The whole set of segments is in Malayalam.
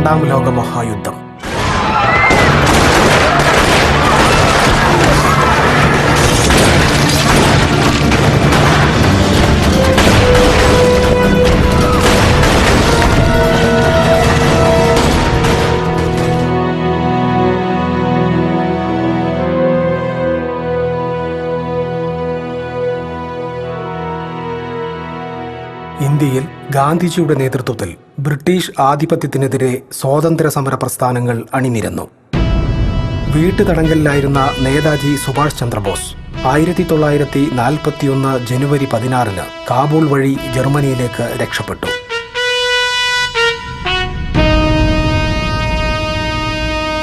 രണ്ടാം ലോകമഹായുദ്ധം. ഇന്ത്യയിൽ ഗാന്ധിജിയുടെ നേതൃത്വത്തിൽ ബ്രിട്ടീഷ് ആധിപത്യത്തിനെതിരെ സ്വാതന്ത്ര്യ സമര പ്രസ്ഥാനങ്ങൾ അണിനിരന്നു. വീട്ടുതടങ്കലിലായിരുന്ന നേതാജി സുഭാഷ് ചന്ദ്രബോസ് 1941 ജനുവരി 16 കാബൂൾ വഴി ജർമ്മനിയിലേക്ക് രക്ഷപ്പെട്ടു.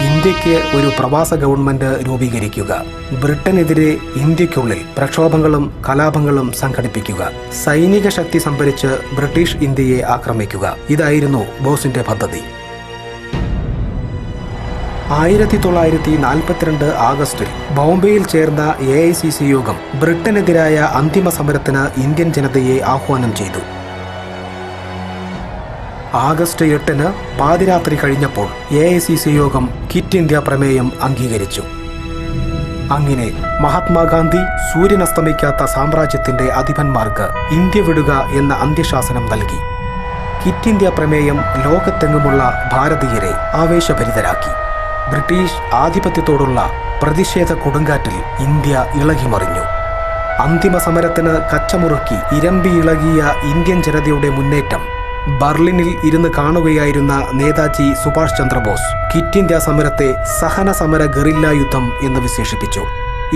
ഇന്ത്യക്ക് ഒരു പ്രവാസ ഗവൺമെന്റ് രൂപീകരിക്കുക, ബ്രിട്ടനെതിരെ ഇന്ത്യക്കുള്ളിൽ പ്രക്ഷോഭങ്ങളും കലാപങ്ങളും സംഘടിപ്പിക്കുക, സൈനിക ശക്തി സംഭരിച്ച് ബ്രിട്ടീഷ് ഇന്ത്യയെ ആക്രമിക്കുക, ഇതായിരുന്നു ബോസിന്റെ പദ്ധതി. 1942 ആഗസ്റ്റിൽ ബോംബെയിൽ ചേർന്ന AICC യോഗം ബ്രിട്ടനെതിരായ അന്തിമ സമരത്തിന് ഇന്ത്യൻ ജനതയെ ആഹ്വാനം ചെയ്തു. ആഗസ്റ്റ് 8 പാതിരാത്രി കഴിഞ്ഞപ്പോൾ AICC യോഗം ക്വിറ്റ് ഇന്ത്യ പ്രമേയം അംഗീകരിച്ചു. അങ്ങനെ മഹാത്മാഗാന്ധി സൂര്യനസ്തമിക്കാത്ത സാമ്രാജ്യത്തിന്റെ അധിപന്മാർക്ക് ഇന്ത്യ വിടുക എന്ന അന്ത്യശാസനം നൽകി. ക്വിറ്റ് ഇന്ത്യ പ്രമേയം ലോകത്തെങ്ങുമുള്ള ഭാരതീയരെ ആവേശഭരിതരാക്കി. ബ്രിട്ടീഷ് ആധിപത്യത്തോടുള്ള പ്രതിഷേധ കൊടുങ്കാറ്റിൽ ഇന്ത്യ ഇളകിമറിഞ്ഞു. അന്തിമ സമരത്തിന് കച്ചമുറുക്കി ഇരമ്പി ഇളകിയ ഇന്ത്യൻ ജനതയുടെ മുന്നേറ്റം ബർലിനിൽ ഇരുന്ന് കാണുകയായിരുന്ന നേതാജി സുഭാഷ് ചന്ദ്രബോസ് ക്വിറ്റ് ഇന്ത്യ സമരത്തെ സഹന സമര ഗറില്ല യുദ്ധം എന്ന് വിശേഷിപ്പിച്ചു.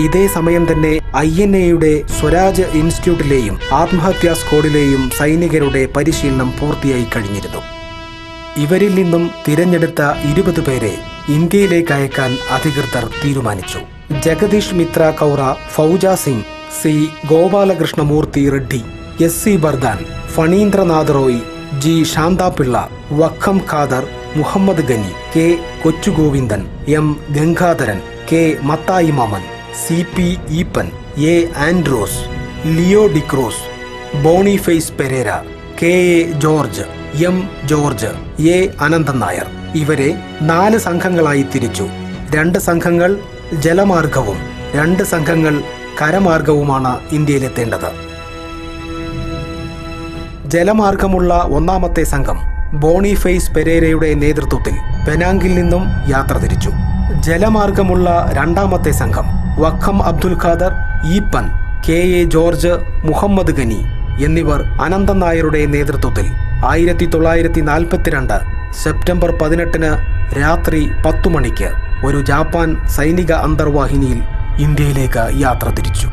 ഇതേ സമയം തന്നെ INA-യുടെ സ്വരാജ് ഇൻസ്റ്റിറ്റ്യൂട്ടിലെയും ആത്മഹത്യാ സ്ക്വാഡിലെയും സൈനികരുടെ പരിശീലനം പൂർത്തിയായി കഴിഞ്ഞിരുന്നു. ഇവരിൽ നിന്നും തിരഞ്ഞെടുത്ത 20 പേരെ ഇന്ത്യയിലേക്ക് അയക്കാൻ അധികൃതർ തീരുമാനിച്ചു. Jagdish Mitra Kaura, Fauja Singh, C. ഗോപാലകൃഷ്ണമൂർത്തി Reddy, SC Burdwan, ഫണീന്ദ്രനാഥ് Roy, G. ശാന്താപിള്ള, വഖം Khader, Muhammad Ghani, K. കൊച്ചുഗോവിന്ദൻ, M. Gangadharan, K. Mathai Mammen, CP Eapen, A. Andros, Leo D'Cruz, Boniface Pereira, KA George, M. George, A. Ananthan Nair. ഇവരെ 4 സംഘങ്ങളായി തിരിച്ചു. 2 സംഘങ്ങൾ ജലമാർഗവും 2 സംഘങ്ങൾ കരമാർഗവുമാണ് ഇന്ത്യയിലെത്തേണ്ടത്. ജലമാർഗമുള്ള 1ാമത്തെ സംഘം ബോണിഫേസ് പെരേരയുടെ നേതൃത്വത്തിൽ പെനാംഗിൽ നിന്നും യാത്ര തിരിച്ചു. ജലമാർഗമുള്ള 2ാമത്തെ സംഘം വഖം അബ്ദുൽ ഖാദർ, ഈപ്പൻ, KA ജോർജ്, മുഹമ്മദ് ഗനി എന്നിവർ അനന്തൻ നായരുടെ നേതൃത്വത്തിൽ 1942 സെപ്റ്റംബർ 18 രാത്രി 10 മണിക്ക് ഒരു ജാപ്പാൻ സൈനിക അന്തർവാഹിനിയിൽ ഇന്ത്യയിലേക്ക് യാത്ര തിരിച്ചു.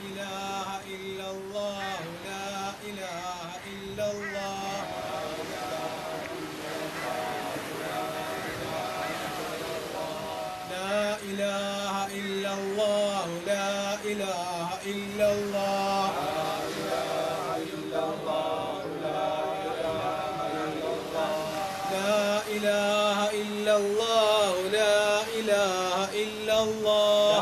إله إلا الله لا إله إلا الله لا إله إلا الله لا إله إلا الله لا إله إلا الله لا إله إلا الله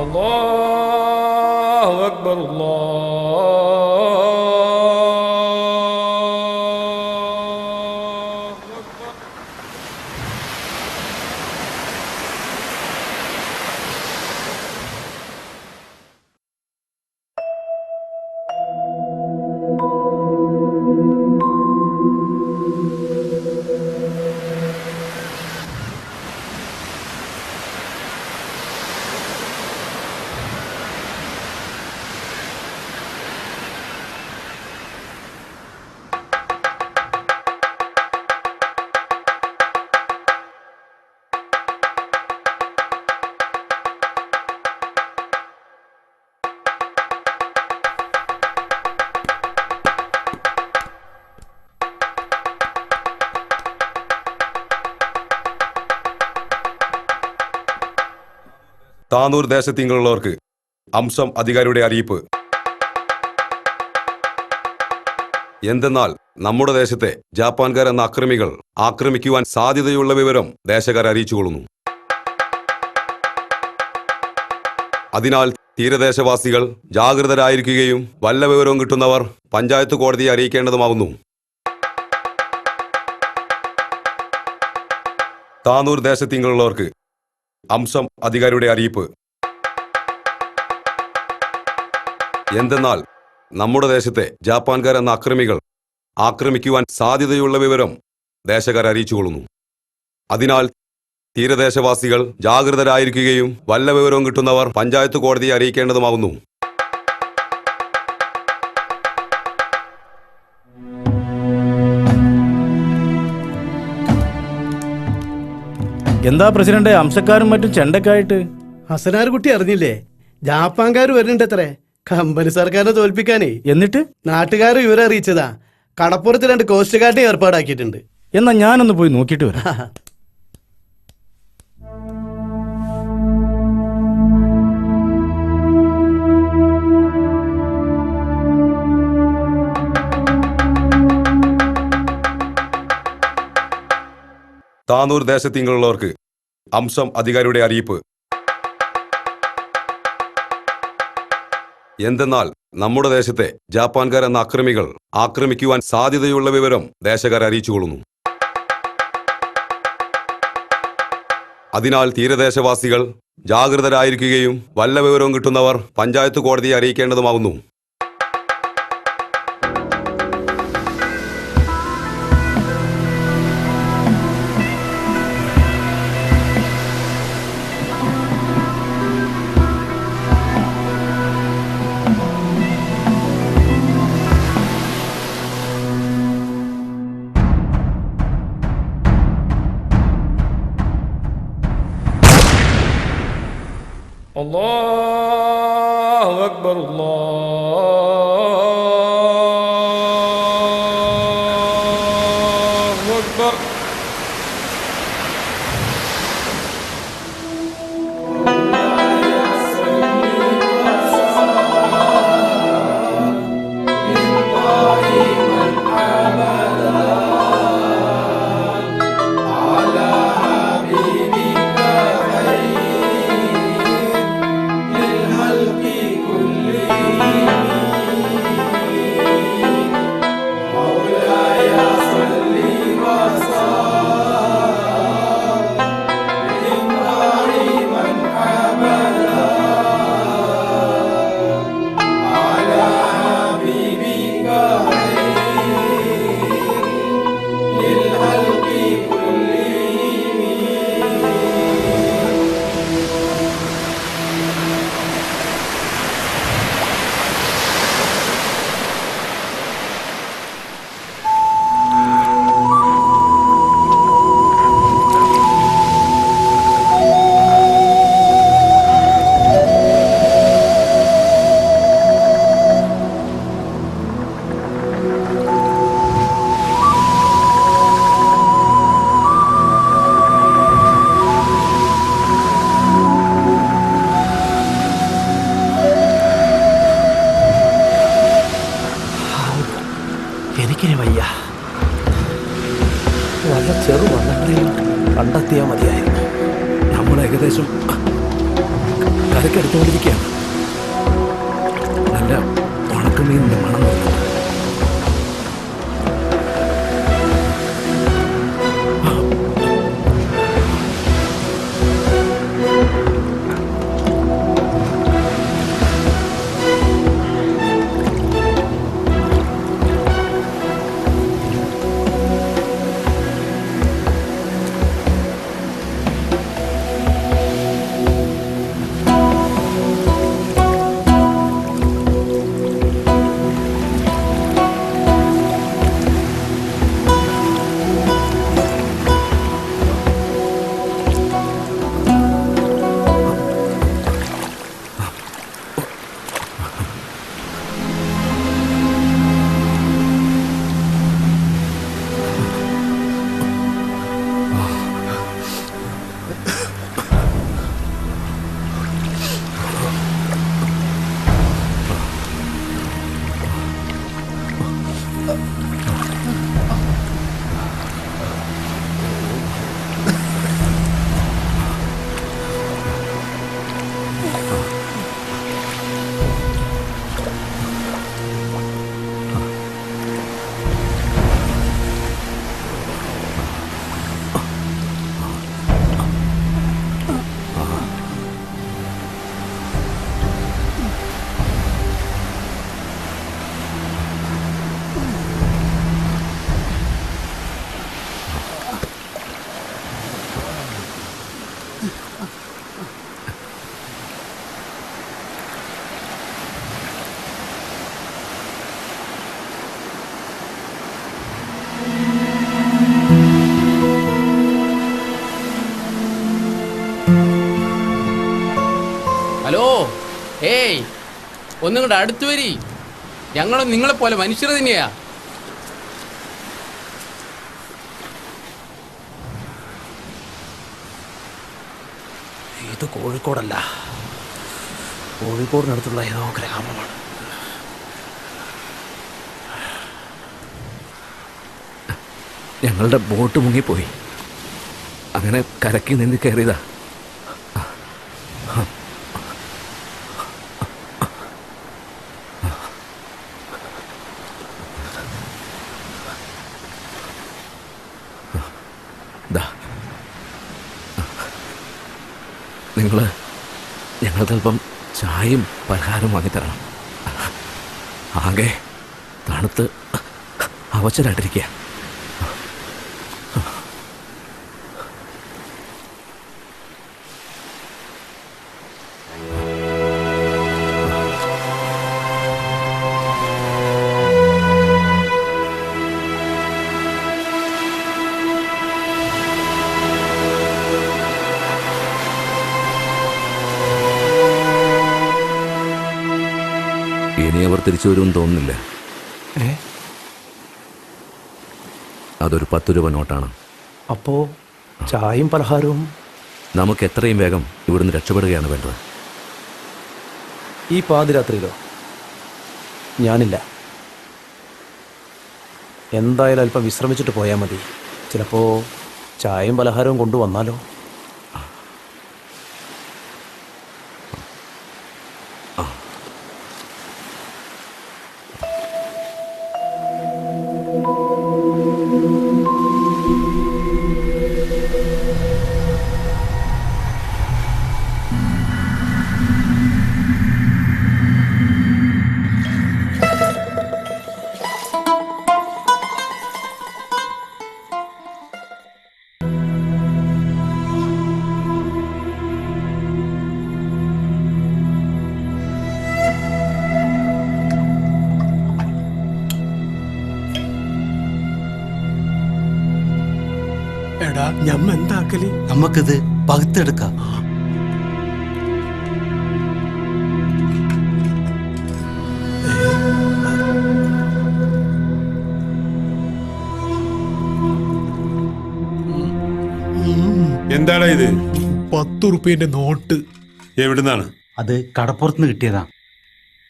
الله أكبر الله أكبر. താനൂർ ദേശത്തിങ്ങളുള്ളവർക്ക് അംശം അധികാരിയുടെ അറിയിപ്പ്. എന്തെന്നാൽ നമ്മുടെ ദേശത്തെ ജാപ്പാൻകാർ എന്ന അക്രമികൾ ആക്രമിക്കുവാൻ സാധ്യതയുള്ള വിവരം ദേശക്കാരെ അറിയിച്ചുകൊള്ളുന്നു. അതിനാൽ തീരദേശവാസികൾ ജാഗ്രതരായിരിക്കുകയും വല്ല വിവരവും കിട്ടുന്നവർ പഞ്ചായത്ത് കോടതിയെ അറിയിക്കേണ്ടതുമാകുന്നു. താനൂർ ദേശത്തിങ്ങളുള്ളവർക്ക് അംശം അധികാരിയുടെ അറിയിപ്പ്. എന്തെന്നാൽ നമ്മുടെ ദേശത്തെ ജാപ്പാൻകാർ എന്ന അക്രമികൾ ആക്രമിക്കുവാൻ സാധ്യതയുള്ള വിവരം ദേശക്കാരെ അറിയിച്ചുകൊള്ളുന്നു. അതിനാൽ തീരദേശവാസികൾ ജാഗ്രതരായിരിക്കുകയും വല്ല വിവരവും കിട്ടുന്നവർ പഞ്ചായത്ത് കോടതിയെ അറിയിക്കേണ്ടതുമാകുന്നു. എന്താ പ്രസിഡന്റ്, അംശക്കാരും മറ്റും ചെണ്ടക്കായിട്ട്? ഹസനാർ കുട്ടി അറിഞ്ഞില്ലേ? ജാപ്പാൻകാർ വരുന്നുണ്ടത്രേ കമ്പനി സർക്കാരിനെ തോൽപ്പിക്കാനേ. എന്നിട്ട് നാട്ടുകാർ വിവരം അറിയിച്ചതാ. കടപ്പുറത്ത് 2 കോസ്റ്റ് ഗാർഡ് ഏർപ്പാടാക്കിയിട്ടുണ്ട്. എന്നാ ഞാനൊന്ന് പോയി നോക്കിയിട്ട് വരാം. താനൂർ ദേശത്തിങ്ങളുള്ളവർക്ക് അംശം അധികാരിയുടെ അറിയിപ്പ്. എന്തെന്നാൽ നമ്മുടെ ദേശത്തെ ജാപ്പാൻകാരെന്ന അക്രമികൾ ആക്രമിക്കുവാൻ സാധ്യതയുള്ള വിവരം ദേശക്കാരെ അറിയിച്ചുകൊള്ളുന്നു. അതിനാൽ തീരദേശവാസികൾ ജാഗ്രതരായിരിക്കുകയും വല്ല വിവരവും കിട്ടുന്നവർ പഞ്ചായത്ത് കോടതിയെ അറിയിക്കേണ്ടതുമാകുന്നു. അല്ലാഹു അക്ബർ അല്ലാഹു അക്ബർ. എനിക്കിനി വയ്യ. വല്ല ചെറു വള്ളങ്ങളെയും കണ്ടെത്തിയാൽ മതിയായിരുന്നു. നമ്മൾ ഏകദേശം കരക്കെടുത്തുകൊണ്ടിരിക്കുകയാണ്. നല്ല ഉണക്കമീനിന്റെ മണം വരുന്നു. ഹലോ, ഏയ് ഒന്നുകൂടെ അടുത്ത് വരി. ഞങ്ങളും നിങ്ങളെപ്പോലെ മനുഷ്യർ തന്നെയാ. ഇത് കോഴിക്കോടല്ല, കോഴിക്കോടിനടുത്തുള്ള ഏതോ ഗ്രാമമാണ്. ഞങ്ങളുടെ ബോട്ട് മുങ്ങിപ്പോയി. അങ്ങനെ കരയ്ക്ക് നിന്ന് കയറിയതാ. നിങ്ങൾ ഞങ്ങൾക്കല്പം ചായയും പലഹാരവും വാങ്ങിത്തരണം. ആകെ തണുത്ത് അവശരായിട്ടിരിക്കുക. ഇനി അവർ തിരിച്ചു വരുമെന്ന് തോന്നുന്നില്ല. അതൊരു 10 രൂപ നോട്ടാണ്. അപ്പോ ചായയും പലഹാരവും നമുക്ക് എത്രയും വേഗം ഇവിടുന്ന് രക്ഷപ്പെടുകയാണ് വേണ്ടത്. ഈ പാതിരാത്രിയിലോ? ഞാനില്ല. എന്തായാലും അല്പം വിശ്രമിച്ചിട്ട് പോയാൽ മതി. ചിലപ്പോൾ ചായയും പലഹാരവും കൊണ്ടുവന്നാലോ? എടാ ഞമ്മ എന്താക്കല്? നമുക്കിത് പകുത്തെടുക്കാം. എന്താടാ ഇത്? 10 റുപ്യന്റെ നോട്ട്. എവിടുന്നാണ്? അത് കടപ്പുറത്തുനിന്ന് കിട്ടിയതാ.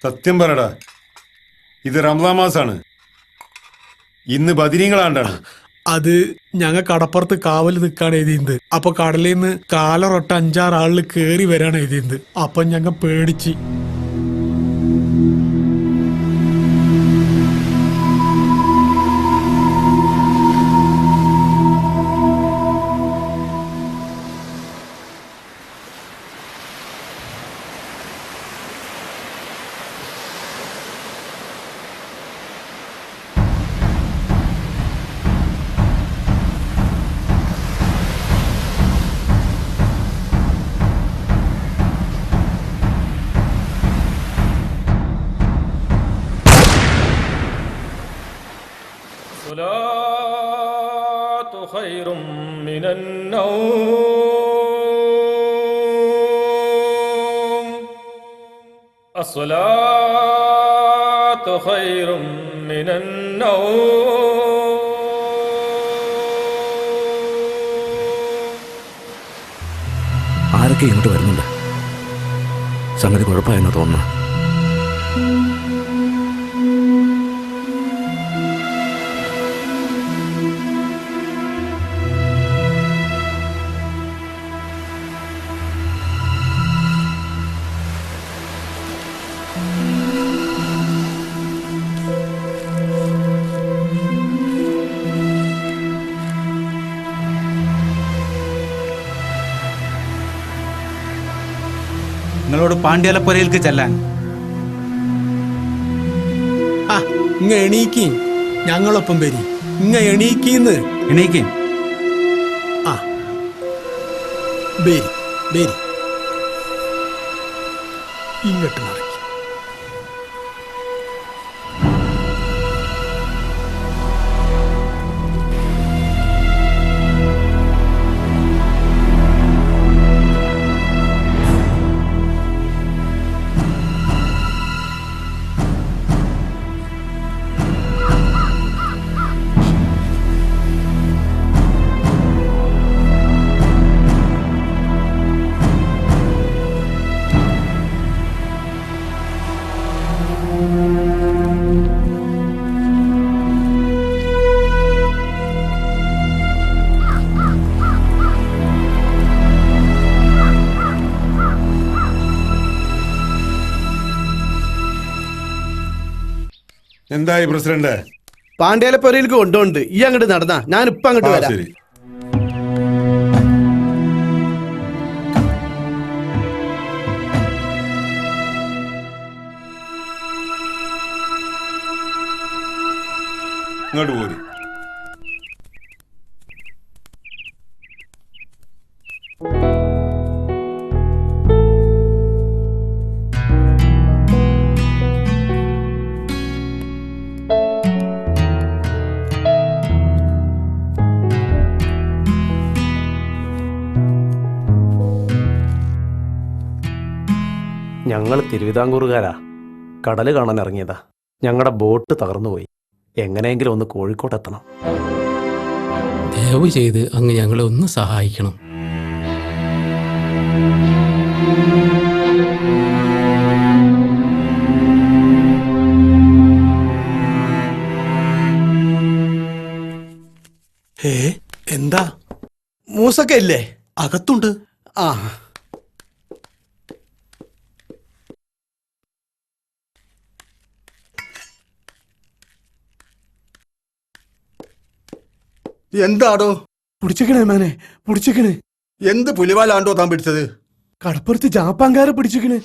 സത്യം പറടാ, ഇത് റംസാൻ മാസാണ്. ഇന്ന് ബദിരീങ്ങളാണ്ടാണ്. അത് ഞങ്ങ കടപ്പുറത്ത് കാവൽ നിൽക്കാണ് എഴുതിയത്. അപ്പൊ കടലിൽ നിന്ന് കാലറൊട്ട 5-6 ആളില് കേറി വരാണ് എഴുതിയത്. അപ്പൊ ഞങ്ങ പേടിച്ച്. الصلاة خير من النوم. الصلاة خير من النوم. ആരൊക്കെ ഇങ്ങോട്ട് വരുന്നുണ്ട്? സംഗതി കുഴപ്പമായെന്ന് തോന്നുന്നു. നിങ്ങളോട് പാണ്ഡ്യാലപ്പുരയിലേക്ക് ചെല്ലാൻ. ആ ഇങ്ങ എണീക്കി, ഞങ്ങളൊപ്പം വരി. ഇങ്ങ എണീക്കിന്ന്. എണീക്ക്. ആ ബേരി ബേരി ഇങ്ങോട്ട് നടക്കി. എന്തായി പ്രസിഡന്റ്? പാണ്ഡ്യാലപ്പുരയിലേക്ക് കൊണ്ടുപോണ്ട്. ഈ അങ്ങോട്ട് നടന്നാ ഞാൻ ഇപ്പൊ അങ്ങോട്ട് ആ, വരാം. ശരി. ഇങ്ങോട്ട് പോര്. ഞങ്ങൾ തിരുവിതാംകൂറുകാരാ. കടല് കാണാൻ ഇറങ്ങിയതാ. ഞങ്ങളുടെ ബോട്ട് തകർന്നുപോയി. എങ്ങനെയെങ്കിലും ഒന്ന് കോഴിക്കോട്ടെത്തണം. ദയവ് ചെയ്ത് അങ്ങ് ഞങ്ങളെ ഒന്ന് സഹായിക്കണം. എന്താ? മൂസൊക്കെ ഇല്ലേ? അകത്തുണ്ട്. ആ, എന്താടോ? പിടിച്ചിക്കണേ മാനെ, പിടിച്ചിക്കണേ. എന്ത് പുലിവാലാണ്ടോ താൻ പിടിച്ചത്? കടപ്പുറത്ത് ജാപ്പാൻകാരെ പിടിച്ചിക്കണേ.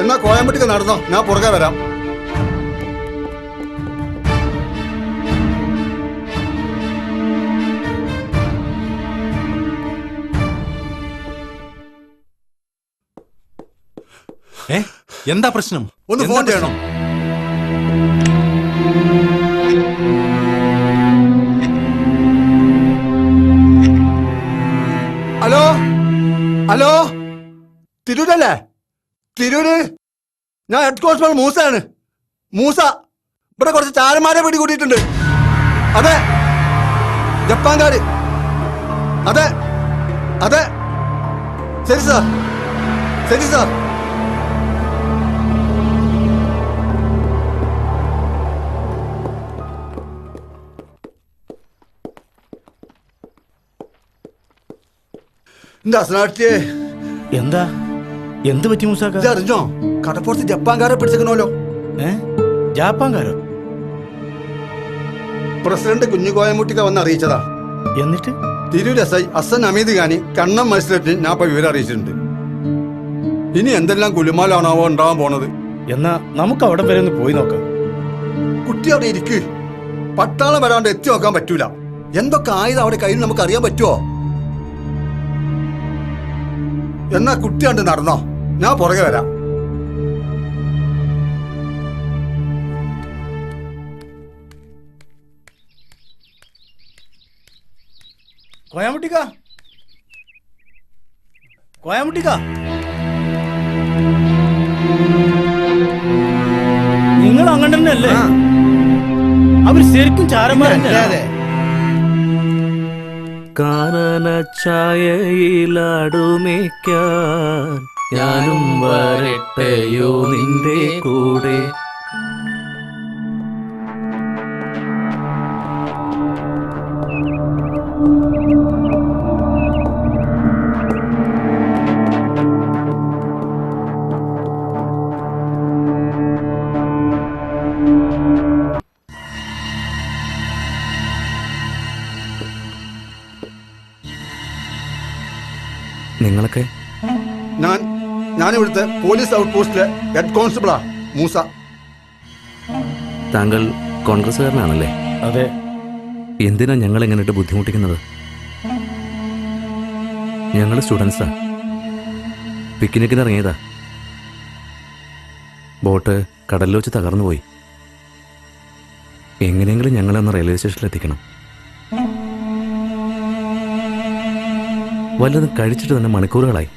എന്നാ കോയമ്പട്ടിക്ക് നടന്നോ, ഞാൻ പുറകെ വരാം. എന്താ പ്രശ്നം? ഒന്ന് ഫോൺ ചെയ്യണം. ഹലോ ഹലോ, തിരൂരല്ലേ? തിരൂര്. ഞാൻ ഹെഡ് കോൺസ്റ്റബിൾ മൂസയാണ്. മൂസ, ഇവിടെ കുറച്ച് ചാരന്മാരെ പിടികൂടിയിട്ടുണ്ട്. അതെ, ജപ്പാൻകാര്. അതെ അതെ, ശരി സാർ, ശരി സാർ. എന്താ അസനാട്ടിയെ? എന്താ? എന്ത് പറ്റി മൂസാക്ക? ഇത് അറിഞ്ഞോ? കടപ്പുറത്ത് ജപ്പാൻകാരെ പിടിച്ചിരിക്കണമല്ലോ. ജാപ്പാൻകാരോ? പ്രസിഡന്റ് കുഞ്ഞുകോയമുട്ടിക്ക വന്ന് അറിയിച്ചതാ. എന്നിട്ട് തിരൂർ എസ് ഐ ഹസൻ ഹമീദ് ഖാനി കണ്ണം മജിസ്ട്രേറ്റിന് ഞാൻ ഇപ്പൊ വിവരം അറിയിച്ചിട്ടുണ്ട്. ഇനി എന്തെല്ലാം കുലുമാലാണാവോ ഉണ്ടാവാൻ പോണത്. എന്നാ നമുക്ക് അവിടെ വരെ ഒന്ന് പോയി നോക്കാം. കുട്ടി അവിടെ ഇരിക്ക്. പട്ടാളം വരാണ്ട് എത്തി നോക്കാൻ പറ്റൂല. എന്തൊക്കെ ആയുധം അവിടെ കയ്യിൽ നമുക്ക് അറിയാൻ പറ്റുമോ? എന്നാ കുട്ടി കണ്ട് നടന്നോ, ഞാൻ പുറകെ വരാം. കോയമുട്ടിക്ക, കോയമുട്ടിക്ക, നിങ്ങൾ അങ്ങനെ തന്നെയല്ലേ? അവർ ശരിക്കും ചാരന്മാരല്ലേ? കാനന ചായയിലാടുമേക്കാൻ ഞാനും വരട്ടെയോ നിന്റെ കൂടെ. നിങ്ങളൊക്കെ? ഞാൻ ഇവിടുത്തെ പോലീസ് ഔട്ട് പോസ്റ്റിലെ ഹെഡ് കോൺസ്റ്റബിളാ, മൂസ. താങ്കൾ കോൺഗ്രസ്സുകാരനാണല്ലേ? അതെ. എന്തിനാ ഞങ്ങൾ എങ്ങനെയിട്ട് ബുദ്ധിമുട്ടിക്കുന്നത്? ഞങ്ങൾ സ്റ്റുഡൻസാ, പിക്നിക്കിന് ഇറങ്ങിയതാ. ബോട്ട് കടലിൽ വെച്ച് തകർന്നു പോയി. എങ്ങനെയെങ്കിലും ഞങ്ങളൊന്ന് റെയിൽവേ സ്റ്റേഷനിൽ എത്തിക്കണം. വല്ലതും കഴിച്ചിട്ട് തന്നെ മണിക്കൂറുകളായി.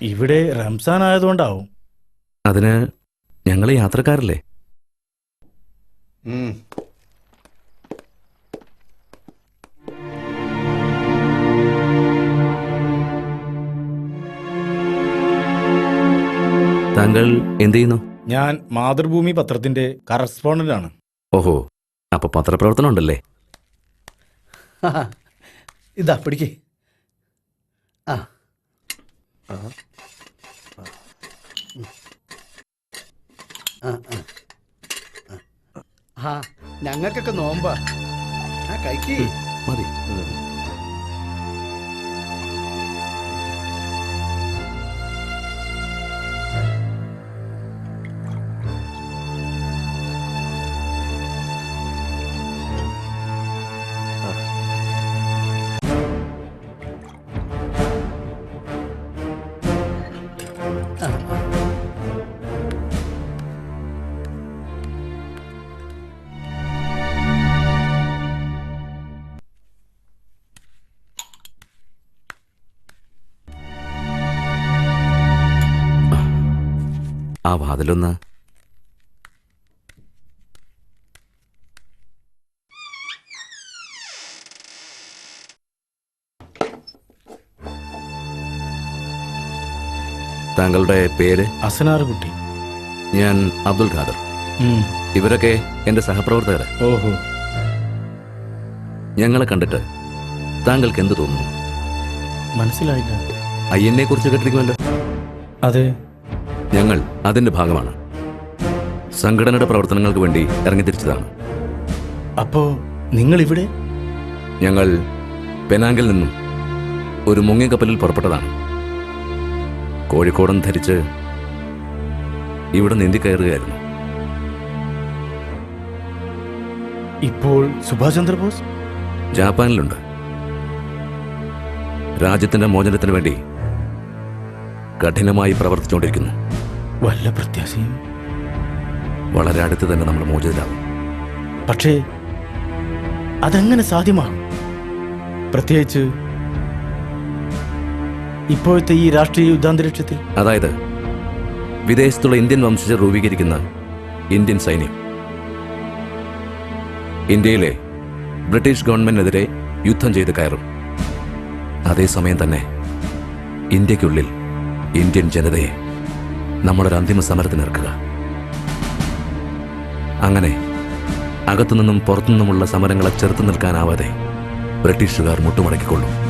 ഇവിടെ റംസാൻ ആയതുകൊണ്ടാവും. അതിന് ഞങ്ങൾ യാത്രക്കാരല്ലേ? താങ്കൾ എന്ത് ചെയ്യുന്നു? ഞാൻ മാതൃഭൂമി പത്രത്തിന്റെ കറസ്പോണ്ടന്റ് ആണ്. ഓഹോ, അപ്പൊ പത്രപ്രവർത്തനം ഉണ്ടല്ലേ? ഇതാ പിടിക്കേ. ആ, ആ ഞങ്ങൾക്കൊക്കെ നോമ്പാ. ആ കഴിക്ക്. മതി. ആ വാതിലൊന്ന്. താങ്കളുടെ പേര്? അസനാറ് കുട്ടി. ഞാൻ അബ്ദുൽ ഖാദർ. ഇവരൊക്കെ എന്റെ സഹപ്രവർത്തകർ. ഓഹോ. ഞങ്ങളെ കണ്ടിട്ട് താങ്കൾക്ക് എന്ത് തോന്നുന്നു? മനസ്സിലായില്ല. അയ്യനെ കുറിച്ച് കേട്ടിരിക്കുമല്ലോ. അതെ. ഞങ്ങൾ അതിന്റെ ഭാഗമാണ്. സംഘടനയുടെ പ്രവർത്തനങ്ങൾക്ക് വേണ്ടി ഇറങ്ങിത്തിരിച്ചതാണ്. അപ്പോ നിങ്ങൾ ഇവിടെ? ഞങ്ങൾ പെനാങ്കിൽ നിന്നും ഒരു മുങ്ങിക്കപ്പലിൽ പുറപ്പെട്ടതാണ്. കോഴിക്കോടൻ ധരിച്ച് ഇവിടെ നീന്തി കയറുകയായിരുന്നു. ഇപ്പോൾ സുഭാഷ് ചന്ദ്രബോസ് ജാപ്പാനിലുണ്ട്. രാജ്യത്തിന്റെ മോചനത്തിന് വേണ്ടി കഠിനമായി പ്രവർത്തിച്ചുകൊണ്ടിരിക്കുന്നു. വല്ല പ്രത്യാശയും? വളരെ അടുത്ത് തന്നെ നമ്മൾ മോചിതരാകും. പക്ഷേ അതെങ്ങനെ സാധ്യമാകും? പ്രത്യേകിച്ച് ഇപ്പോഴത്തെ ഈ രാഷ്ട്രീയ യുദ്ധാന്തരീക്ഷത്തിൽ. അതായത് വിദേശത്തുള്ള ഇന്ത്യൻ വംശജർ രൂപീകരിക്കുന്ന ഇന്ത്യൻ സൈന്യം ഇന്ത്യയിലെ ബ്രിട്ടീഷ് ഗവൺമെന്റിനെതിരെ യുദ്ധം ചെയ്ത് കയറും. അതേസമയം തന്നെ ഇന്ത്യക്കുള്ളിൽ ഇന്ത്യൻ ജനതയെ നമ്മളൊരു അന്തിമ സമരത്തിനിറക്കുക. അങ്ങനെ അകത്തുനിന്നും പുറത്തുനിന്നുമുള്ള സമരങ്ങളെ ചെറുത്തു നിൽക്കാനാവാതെ ബ്രിട്ടീഷുകാർ മുട്ടുമടക്കിക്കൊള്ളും.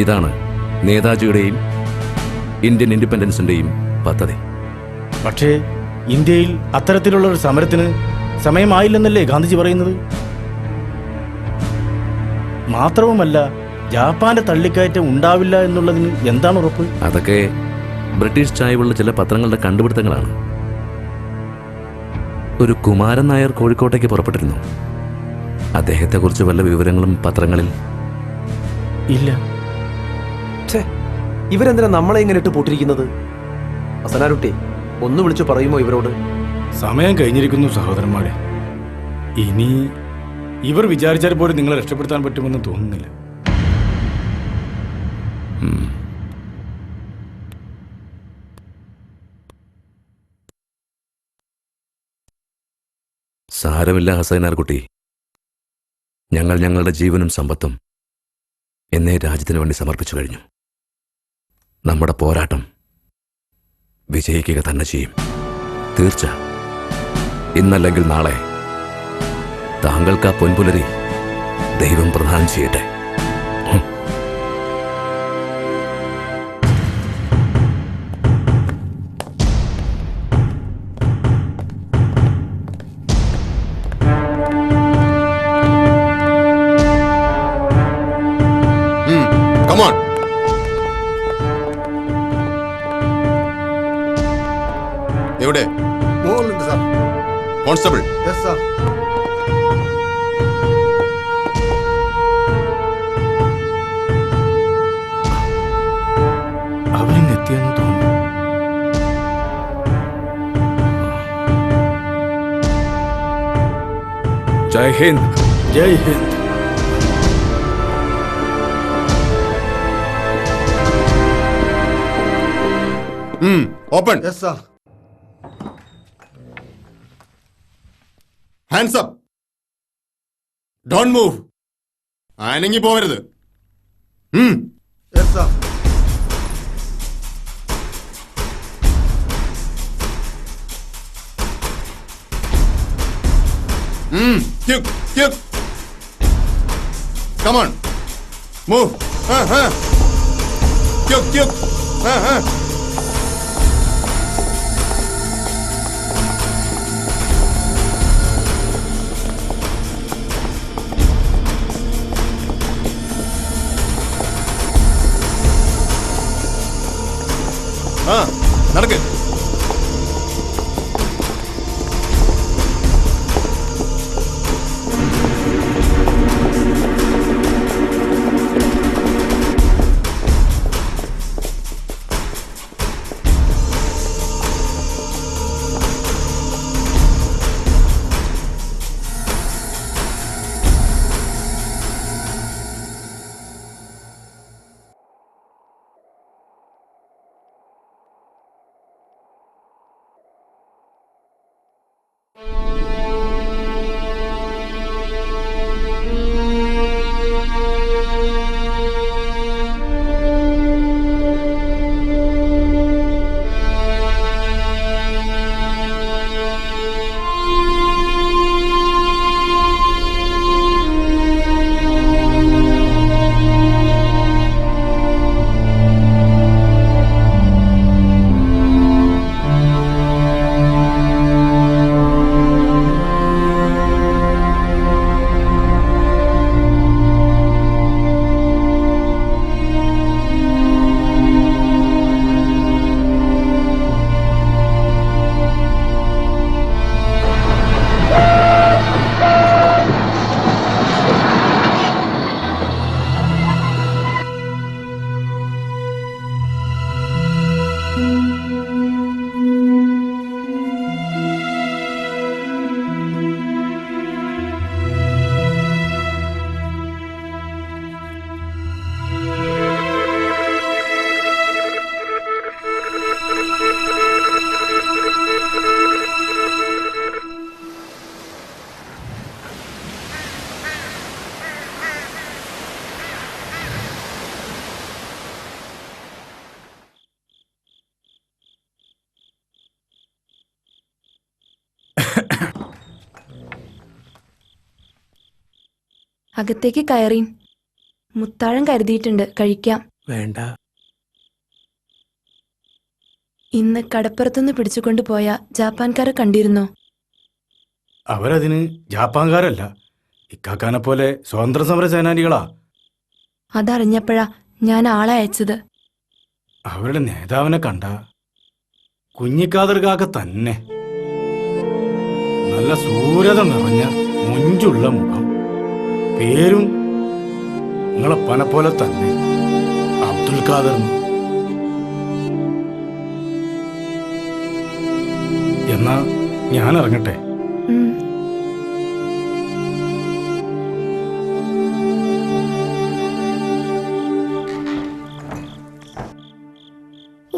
ഇതാണ് നേതാജിയുടെയും ഇന്ത്യൻ ഇൻഡിപെൻഡൻസിന്റെയും പദ്ധതി. പക്ഷേ ഇന്ത്യയിൽ അത്തരത്തിലുള്ള ഒരു സമരത്തിന് സമയമായില്ലെന്നല്ലേ ഗാന്ധിജി പറയുന്നത്? മാത്രവുമല്ല, ജാപ്പാന്റെ തള്ളിക്കയറ്റം ഉണ്ടാവില്ല എന്നുള്ളതിന് എന്താണ് ഉറപ്പ്? അതൊക്കെ ബ്രിട്ടീഷ് ചായ്വുള്ള ചില പത്രങ്ങളുടെ കണ്ടുപിടുത്തങ്ങളാണ്. ഒരു കുമാരൻ നായർ കോഴിക്കോട്ടേക്ക് പുറപ്പെട്ടിരുന്നു. അദ്ദേഹത്തെക്കുറിച്ച് വല്ല വിവരങ്ങളും പത്രങ്ങളിൽ? ഇല്ല. ഇവരെന്തിനാ നമ്മളെ ഇങ്ങനെ ഇട്ട് പൂട്ടിരിക്കുന്നത്? അസനാരുട്ടി, ഒന്ന് വിളിച്ചു പറയുമോ ഇവരോട്? സമയം കഴിഞ്ഞിരിക്കുന്നു സഹോദരന്മാരെ. ഇനി ഇവർ വിചാരിച്ചാൽ പോലും നിങ്ങളെ രക്ഷപ്പെടുത്താൻ പറ്റുമെന്ന് തോന്നുന്നില്ല. സാരമില്ല ഹസനാർകുട്ടി, ഞങ്ങൾ ഞങ്ങളുടെ ജീവനും സമ്പത്തും എന്നേ രാജ്യത്തിന് വേണ്ടി സമർപ്പിച്ചു കഴിഞ്ഞു. നമ്മുടെ പോരാട്ടം വിജയിക്കുക തന്നെ ചെയ്യും. തീർച്ച. ഇന്നല്ലെങ്കിൽ നാളെ താങ്കൾക്ക് ആ പൊൻപുലരി ദൈവം പ്രദാനം ചെയ്യട്ടെ. എവിടെ? മോളുണ്ട് സാർ. കോൺസ്റ്റബിൾ. Yes sir. അവരിന്ന് എത്തിയെന്ന് തോന്നുന്നു. Jai Hind. Jai Hind. Open. Yes sir. Hands up. Don't move. അനങ്ങി പോവരുത്. Yes sir. Quick. Come on. Move. Quick. ആ നടക്ക്. അകത്തേക്ക് കയറി. മുത്താഴം കരുതിയിട്ടുണ്ട്, കഴിക്കാം. വേണ്ട. ഇന്ന് കടപ്പുറത്തുനിന്ന് പിടിച്ചുകൊണ്ടു പോയ ജാപ്പാൻകാരെ കണ്ടിരുന്നോ? അവരതിന് ജാപ്പാൻകാരല്ല, ഇക്കാക്കാനെ പോലെ സ്വാതന്ത്ര്യ സമര സേനാനികളാ. അതറിഞ്ഞപ്പോഴാ ഞാൻ ആളെ അയച്ചത്. അവരുടെ നേതാവിനെ കണ്ട കുഞ്ഞിക്കാതർ കാക്ക തന്നെ. നല്ല സൂര്യത നിറഞ്ഞ മൊഞ്ചുള്ള മുഖം, പേരും നിങ്ങളെ പന പോലെ തന്നെ, അബ്ദുൽ ഖാദർ. എന്നാ ഞാൻ ഇറങ്ങട്ടെ.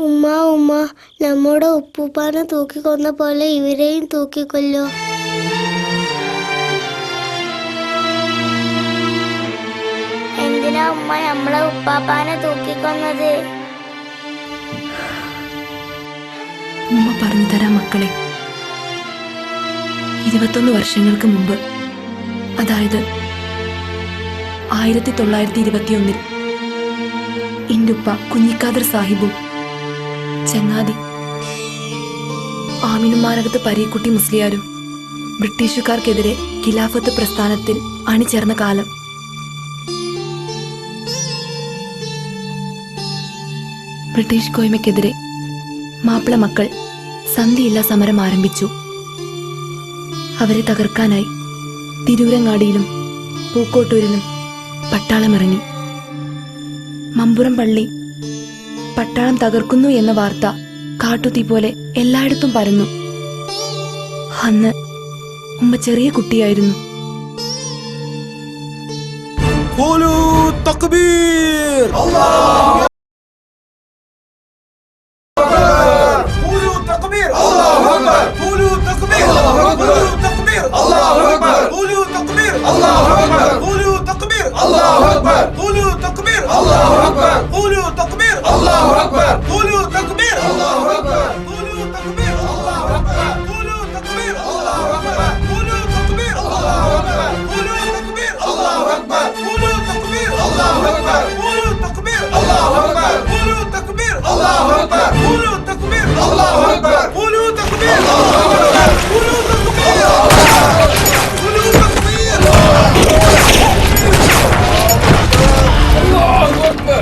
ഉമ്മ ഉമ്മ, നമ്മുടെ ഉപ്പൂപ്പാനെ തൂക്കിക്കൊന്ന പോലെ ഇവരെയും തൂക്കിക്കൊല്ലോ. എന്തിനാ ഉമ്മ നമ്മളെ ഉപ്പാപ്പാനെ തൂക്കിക്കൊന്നത്? ഉമ്മ പറഞ്ഞു തരാം മക്കളെ. 21 വർഷങ്ങൾക്ക് മുമ്പ്, അതായത് 1921 എൻ്റെ ഉപ്പ കുഞ്ഞിക്കാദർ സാഹിബും ചങ്ങാതി ആമിനുമാനകത്ത് പരീക്കുട്ടി മുസ്ലിയാരും ബ്രിട്ടീഷുകാർക്കെതിരെ ഖിലാഫത്ത് പ്രസ്ഥാനത്തിൽ അണിചേർന്ന കാലം. ബ്രിട്ടീഷ് കോയ്മയ്ക്കെതിരെ മാപ്പിള മക്കൾ സന്ധിയില്ലാ സമരം ആരംഭിച്ചു. അവരെ തകർക്കാനായി തിരൂരങ്ങാടിയിലും പൂക്കോട്ടൂരിലും പട്ടാളമിറങ്ങി. മമ്പുറം പള്ളി പട്ടാളം തകർക്കുന്നു എന്ന വാർത്ത കാട്ടുതീ പോലെ എല്ലായിടത്തും പരന്നു. അന്ന് ഉമ്മ ചെറിയ കുട്ടിയായിരുന്നു.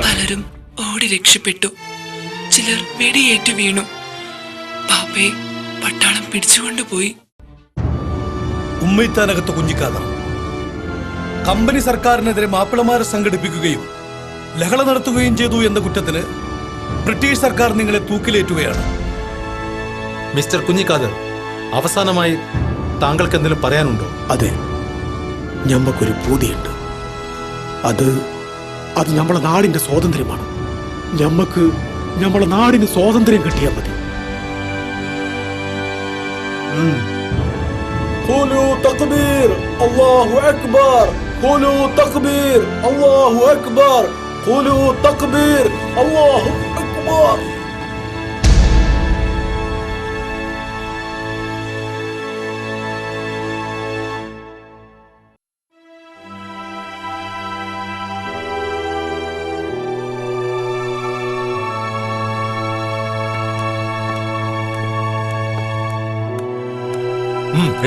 പലരും ഓടി രക്ഷപ്പെട്ടു. ചിലർ വെടിയേറ്റു വീണു. പാപ്പയെ പട്ടാളം പിടിച്ചുകൊണ്ടുപോയി. ഉമ്മയിത്താനകത്ത് കുഞ്ഞിക്കാത കമ്പനി സർക്കാരിനെതിരെ മാപ്പിളമാരെ സംഘടിപ്പിക്കുകയും ലഹള നടത്തുകയും ചെയ്തു എന്ന കുറ്റത്തിന് ബ്രിട്ടീഷ് സർക്കാർ നിങ്ങളെ തൂക്കിലേറ്റുകയാണ്. മിസ്റ്റർ കുഞ്ഞിക്കാദർ, അവസാനമായി താങ്കൾക്ക് എന്തെങ്കിലും പറയാനുണ്ടോ? അതെ, ഞമ്മക്കൊരു പൂതിയുണ്ട്. അത് നമ്മളെ നാടിന്റെ സ്വാതന്ത്ര്യമാണ്. ഞമ്മക്ക് നമ്മളെ നാടിന് സ്വാതന്ത്ര്യം കിട്ടിയാൽ മതി. തക്ബീർ, അല്ലാഹു അക്ബർ. തക്ബീർ, അല്ലാഹു അക്ബർ. തക്ബീർ, അല്ലാഹു അക്ബർ.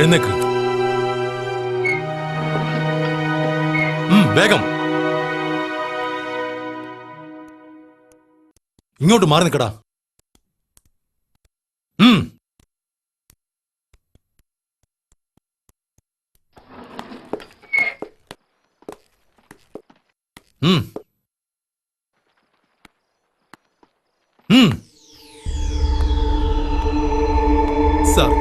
എഴുന്നേക്ക്. വേഗം ഇങ്ങോട്ട് മാറി നിൽക്കടാ. സാർ,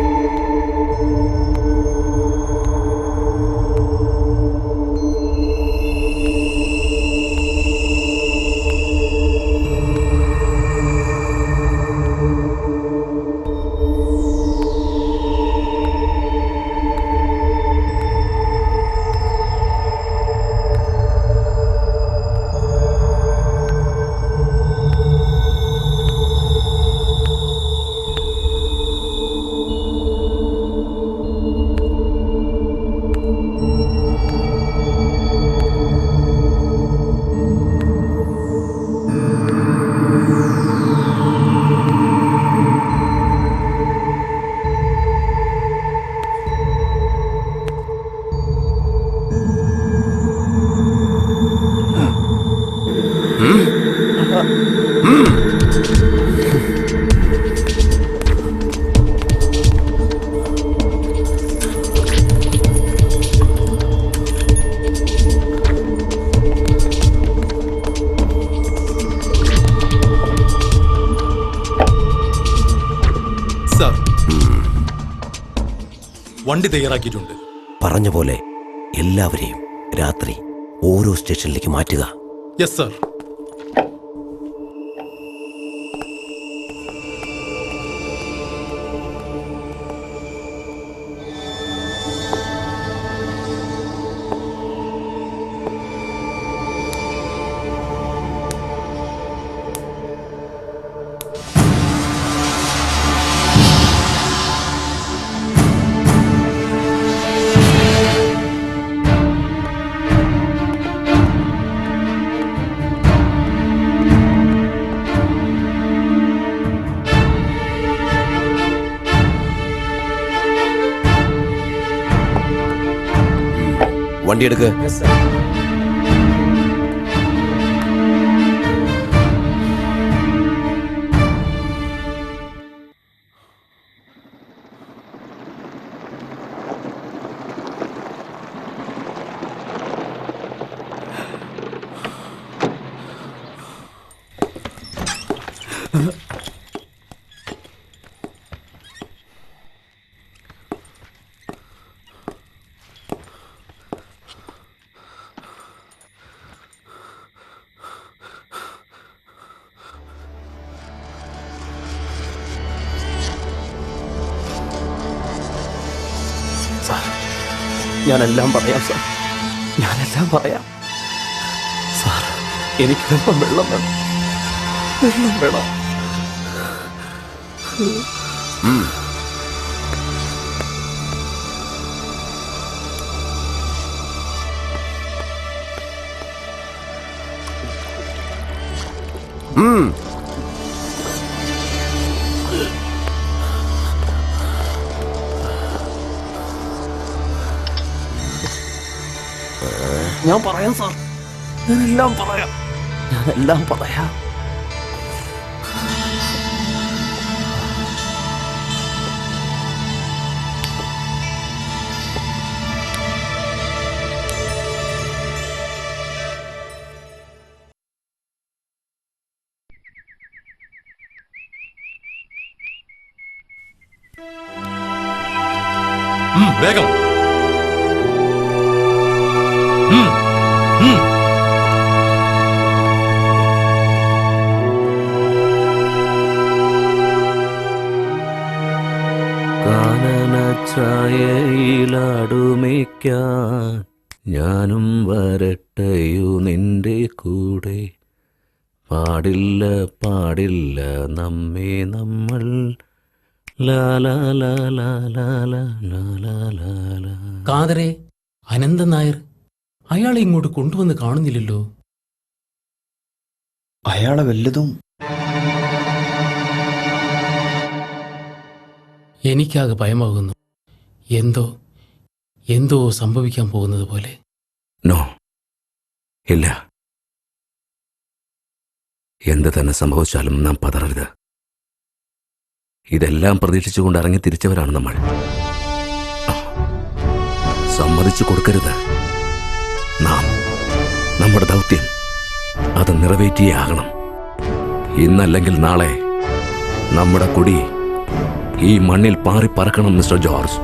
വണ്ടി തയ്യാറാക്കിയിട്ടുണ്ട്. പറഞ്ഞ പോലെ എല്ലാവരെയും രാത്രി ഓരോ സ്റ്റേഷനിലേക്ക് മാറ്റുക. Yes sir. വണ്ടി എടുക്ക്. ഞാനെല്ലാം പറയാം സാർ, ഞാനെല്ലാം പറയാം സാർ. എനിക്ക് വെള്ളം വേണം, വെള്ളം വേണം. ഞാൻ പറയാം സാർ, ഞാനെല്ലാം പറയാം, ഞാനെല്ലാം പറയാം. വേഗം. ഉം, ഉം. കാനനച്ചായയിലാടുമേക്കാൻ ഞാനും വരട്ടയോ നിന്റെ കൂടെ. പാടില്ല പാടില്ല നമ്മെ നമ്മൾ ലാലാ ലാലാ ലാലാ ലാലാ ലാലാ. കാതറെ, അനന്തൻ നായർ അയാളെ ഇങ്ങോട്ട് കൊണ്ടുവന്ന് കാണുന്നില്ലല്ലോ. അയാളെ വല്ലതും എനിക്കാകെ ഭയമാകുന്നു. എന്തോ എന്തോ സംഭവിക്കാൻ പോകുന്നത് പോലെ. നോ, ഇല്ല. എന്ത് തന്നെ സംഭവിച്ചാലും നാം പതറരുത്. ഇതെല്ലാം പ്രതീക്ഷിച്ചുകൊണ്ട് ഇറങ്ങി തിരിച്ചവരാണ് നമ്മൾ. സമ്മതിച്ചു കൊടുക്കരുത്. നാം നമ്മുടെ ദൗത്യം അത് നിറവേറ്റിയേ ആകണം. ഇന്നല്ലെങ്കിൽ നാളെ നമ്മുടെ കൊടി ഈ മണ്ണിൽ പാറി പറക്കണം മിസ്റ്റർ ജോർജ്.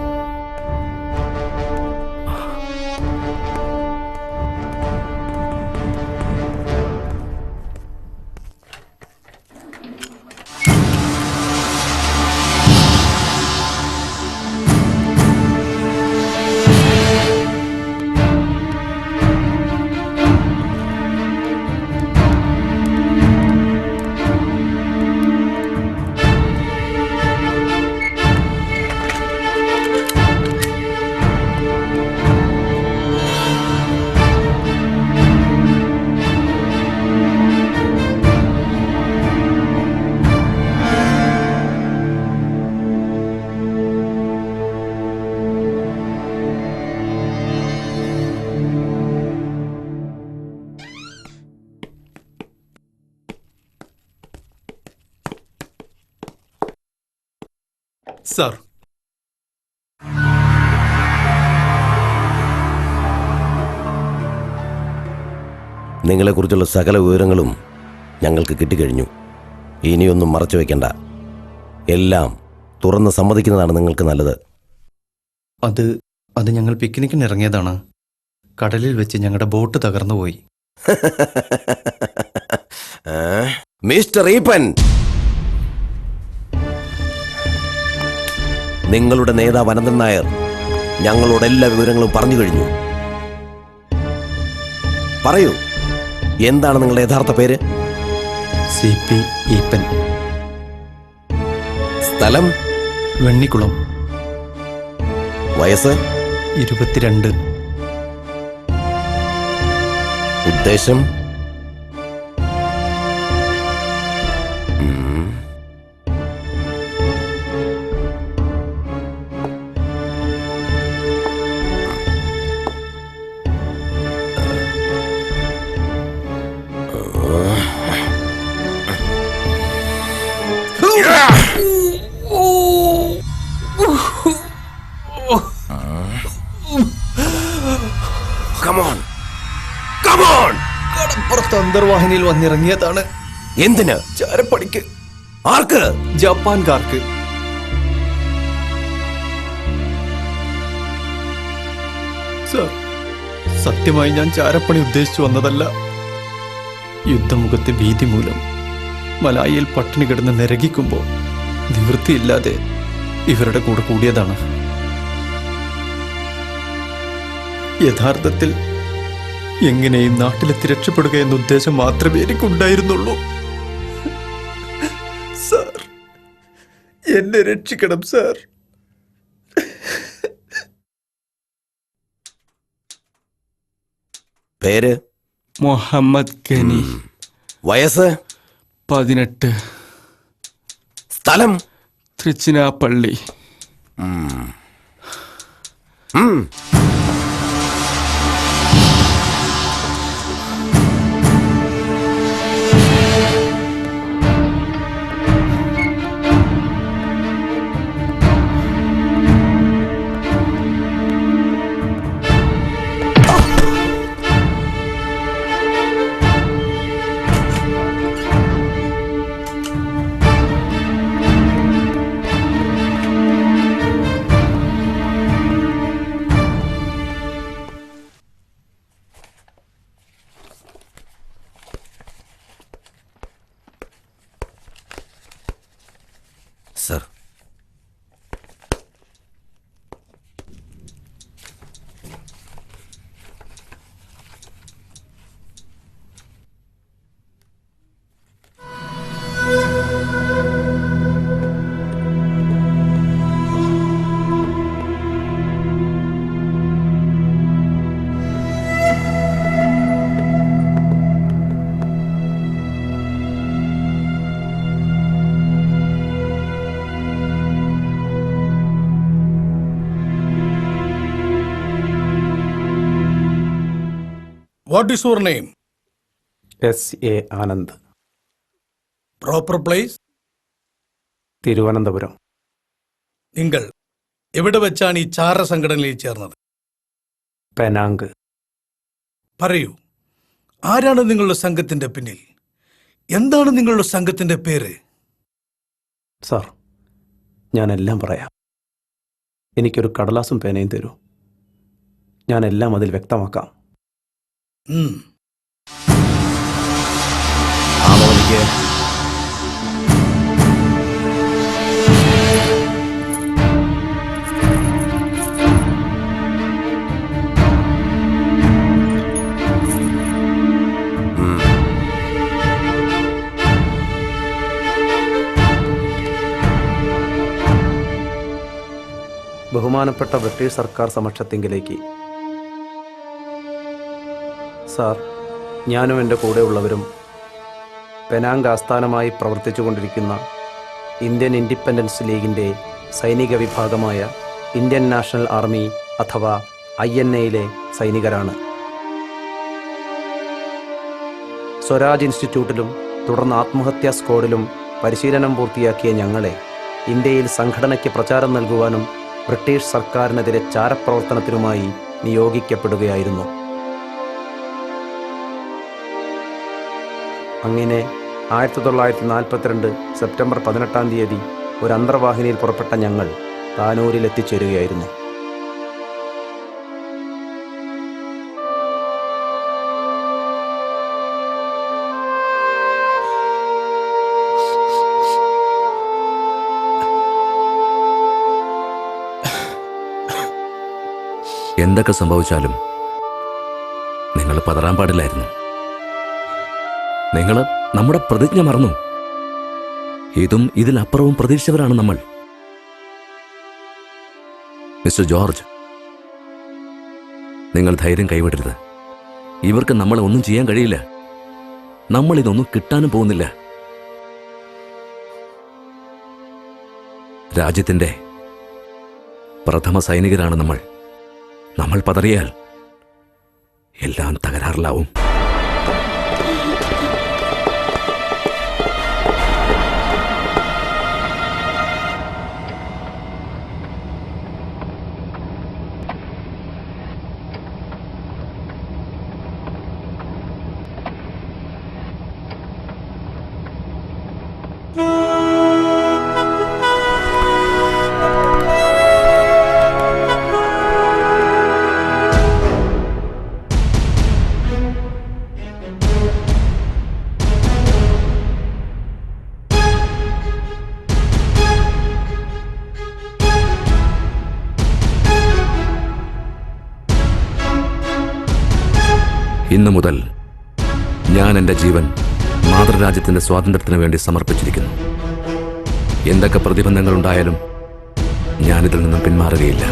സാർ, നിങ്ങളെക്കുറിച്ചുള്ള സകല വിവരങ്ങളും ഞങ്ങൾക്ക് കിട്ടിക്കഴിഞ്ഞു. ഇനിയൊന്നും മറച്ചു വയ്ക്കണ്ട. എല്ലാം തുറന്ന് സമ്മതിക്കുന്നതാണ് നിങ്ങൾക്ക് നല്ലത്. അത് ഞങ്ങൾ പിക്നിക്കിന് ഇറങ്ങിയതാണ്. കടലിൽ വെച്ച് ഞങ്ങളുടെ ബോട്ട് തകർന്നുപോയി. മിസ്റ്റർ ഈപ്പൻ, നിങ്ങളുടെ നേതാവ് അനന്തൻ നായർ ഞങ്ങളോട് എല്ലാ വിവരങ്ങളും പറഞ്ഞു കഴിഞ്ഞു. പറയൂ, എന്താണ് നിങ്ങളുടെ യഥാർത്ഥ പേര്? CP ഈപ്പൻ. സ്ഥലം? വെണ്ണിക്കുളം. വയസ്സ്? 22. ഉദ്ദേശം? കടപ്പുറത്ത് അന്തർവാഹിനിയിൽ വന്നിറങ്ങിയതാണ്. എന്തിന്? ചാരപ്പണിക്ക്. ആർക്ക്? ജപ്പാൻകാർക്ക്. സർ, സത്യമായി ഞാൻ ചാരപ്പണി ഉദ്ദേശിച്ചു വന്നതല്ല. യുദ്ധമുഖത്തെ ഭീതി മൂലം മലായിയിൽ പട്ടിണി കിടന്ന് നിരകിക്കുമ്പോൾ നിവൃത്തിയില്ലാതെ ഇവരുടെ കൂടെ കൂടിയതാണ്. യഥാർത്ഥത്തിൽ എങ്ങനെയും നാട്ടിലെത്തി രക്ഷപ്പെടുക എന്ന ഉദ്ദേശം മാത്രമേ എനിക്കുണ്ടായിരുന്നുള്ളൂ. സാർ, എന്നെ രക്ഷിക്കണം സാർ. പേര്? മുഹമ്മദ് ഖനി. വയസ്സ്? 18. സ്ഥലം? Tiruchirappalli. Sir. What is your name? S.A. Anand, proper place? Thiruvananthapuram. നിങ്ങൾ എവിടെ വെച്ചാണ് ഈ ചാര സംഘടനയിൽ ചേർന്നത്? പെനാങ്ക്. പറയൂ, ആരാണ് നിങ്ങളുടെ സംഘത്തിന്റെ പിന്നിൽ? എന്താണ് നിങ്ങളുടെ സംഘത്തിന്റെ പേര്? സാർ, ഞാനെല്ലാം പറയാം. എനിക്കൊരു കടലാസും പേനയും തരൂ, ഞാനെല്ലാം അതിൽ വ്യക്തമാക്കാം. ബഹുമാനപ്പെട്ട ബ്രിട്ടീഷ് സർക്കാർ സമക്ഷത്തിങ്കിലേക്ക്. സാർ, ഞാനും എൻ്റെ കൂടെയുള്ളവരും പെനാങ്ക് ആസ്ഥാനമായി പ്രവർത്തിച്ചുകൊണ്ടിരിക്കുന്ന ഇന്ത്യൻ ഇൻഡിപെൻഡൻസ് ലീഗിൻ്റെ സൈനിക വിഭാഗമായ ഇന്ത്യൻ നാഷണൽ ആർമി അഥവാ INA-യിലെ സൈനികരാണ്. സ്വരാജ് ഇൻസ്റ്റിറ്റ്യൂട്ടിലും തുടർന്ന് ആത്മഹത്യാ സ്ക്വാഡിലും പരിശീലനം പൂർത്തിയാക്കിയ ഞങ്ങളെ ഇന്ത്യയിൽ സംഘടനയ്ക്ക് പ്രചാരം നൽകുവാനും ബ്രിട്ടീഷ് സർക്കാരിനെതിരെ ചാരപ്രവർത്തനത്തിനുമായി നിയോഗിക്കപ്പെടുകയായിരുന്നു. അങ്ങനെ 1942 സെപ്റ്റംബർ 18 ഒരു അന്തർവാഹിനിയിൽ പുറപ്പെട്ട ഞങ്ങൾ താനൂരിൽ എത്തിച്ചേരുകയായിരുന്നു. എന്തൊക്കെ സംഭവിച്ചാലും നിങ്ങൾ പതറാൻ പാടില്ലായിരുന്നു. നിങ്ങൾ നമ്മുടെ പ്രതിജ്ഞ മറന്നു. ഇതും ഇതിലപ്പുറവും പ്രതീക്ഷിച്ചവരാണ് നമ്മൾ. മിസ്റ്റർ ജോർജ്, നിങ്ങൾ ധൈര്യം കൈവിടരുത്. ഇവർക്ക് നമ്മളെ ഒന്നും ചെയ്യാൻ കഴിയില്ല. നമ്മൾ ഇതൊന്നും കിട്ടാനും പോകുന്നില്ല. രാജ്യത്തിന്റെ പ്രഥമ സൈനികരാണ് നമ്മൾ. നമ്മൾ പതറിയാൽ എല്ലാം തകരാറിലാവും. ഇന്നു മുതൽ ഞാൻ എൻ്റെ ജീവൻ മാതൃരാജ്യത്തിൻ്റെ സ്വാതന്ത്ര്യത്തിന് വേണ്ടി സമർപ്പിച്ചിരിക്കുന്നു. എന്തൊക്കെ പ്രതിബന്ധങ്ങളുണ്ടായാലും ഞാനിതിൽ നിന്നും പിന്മാറുകയില്ല.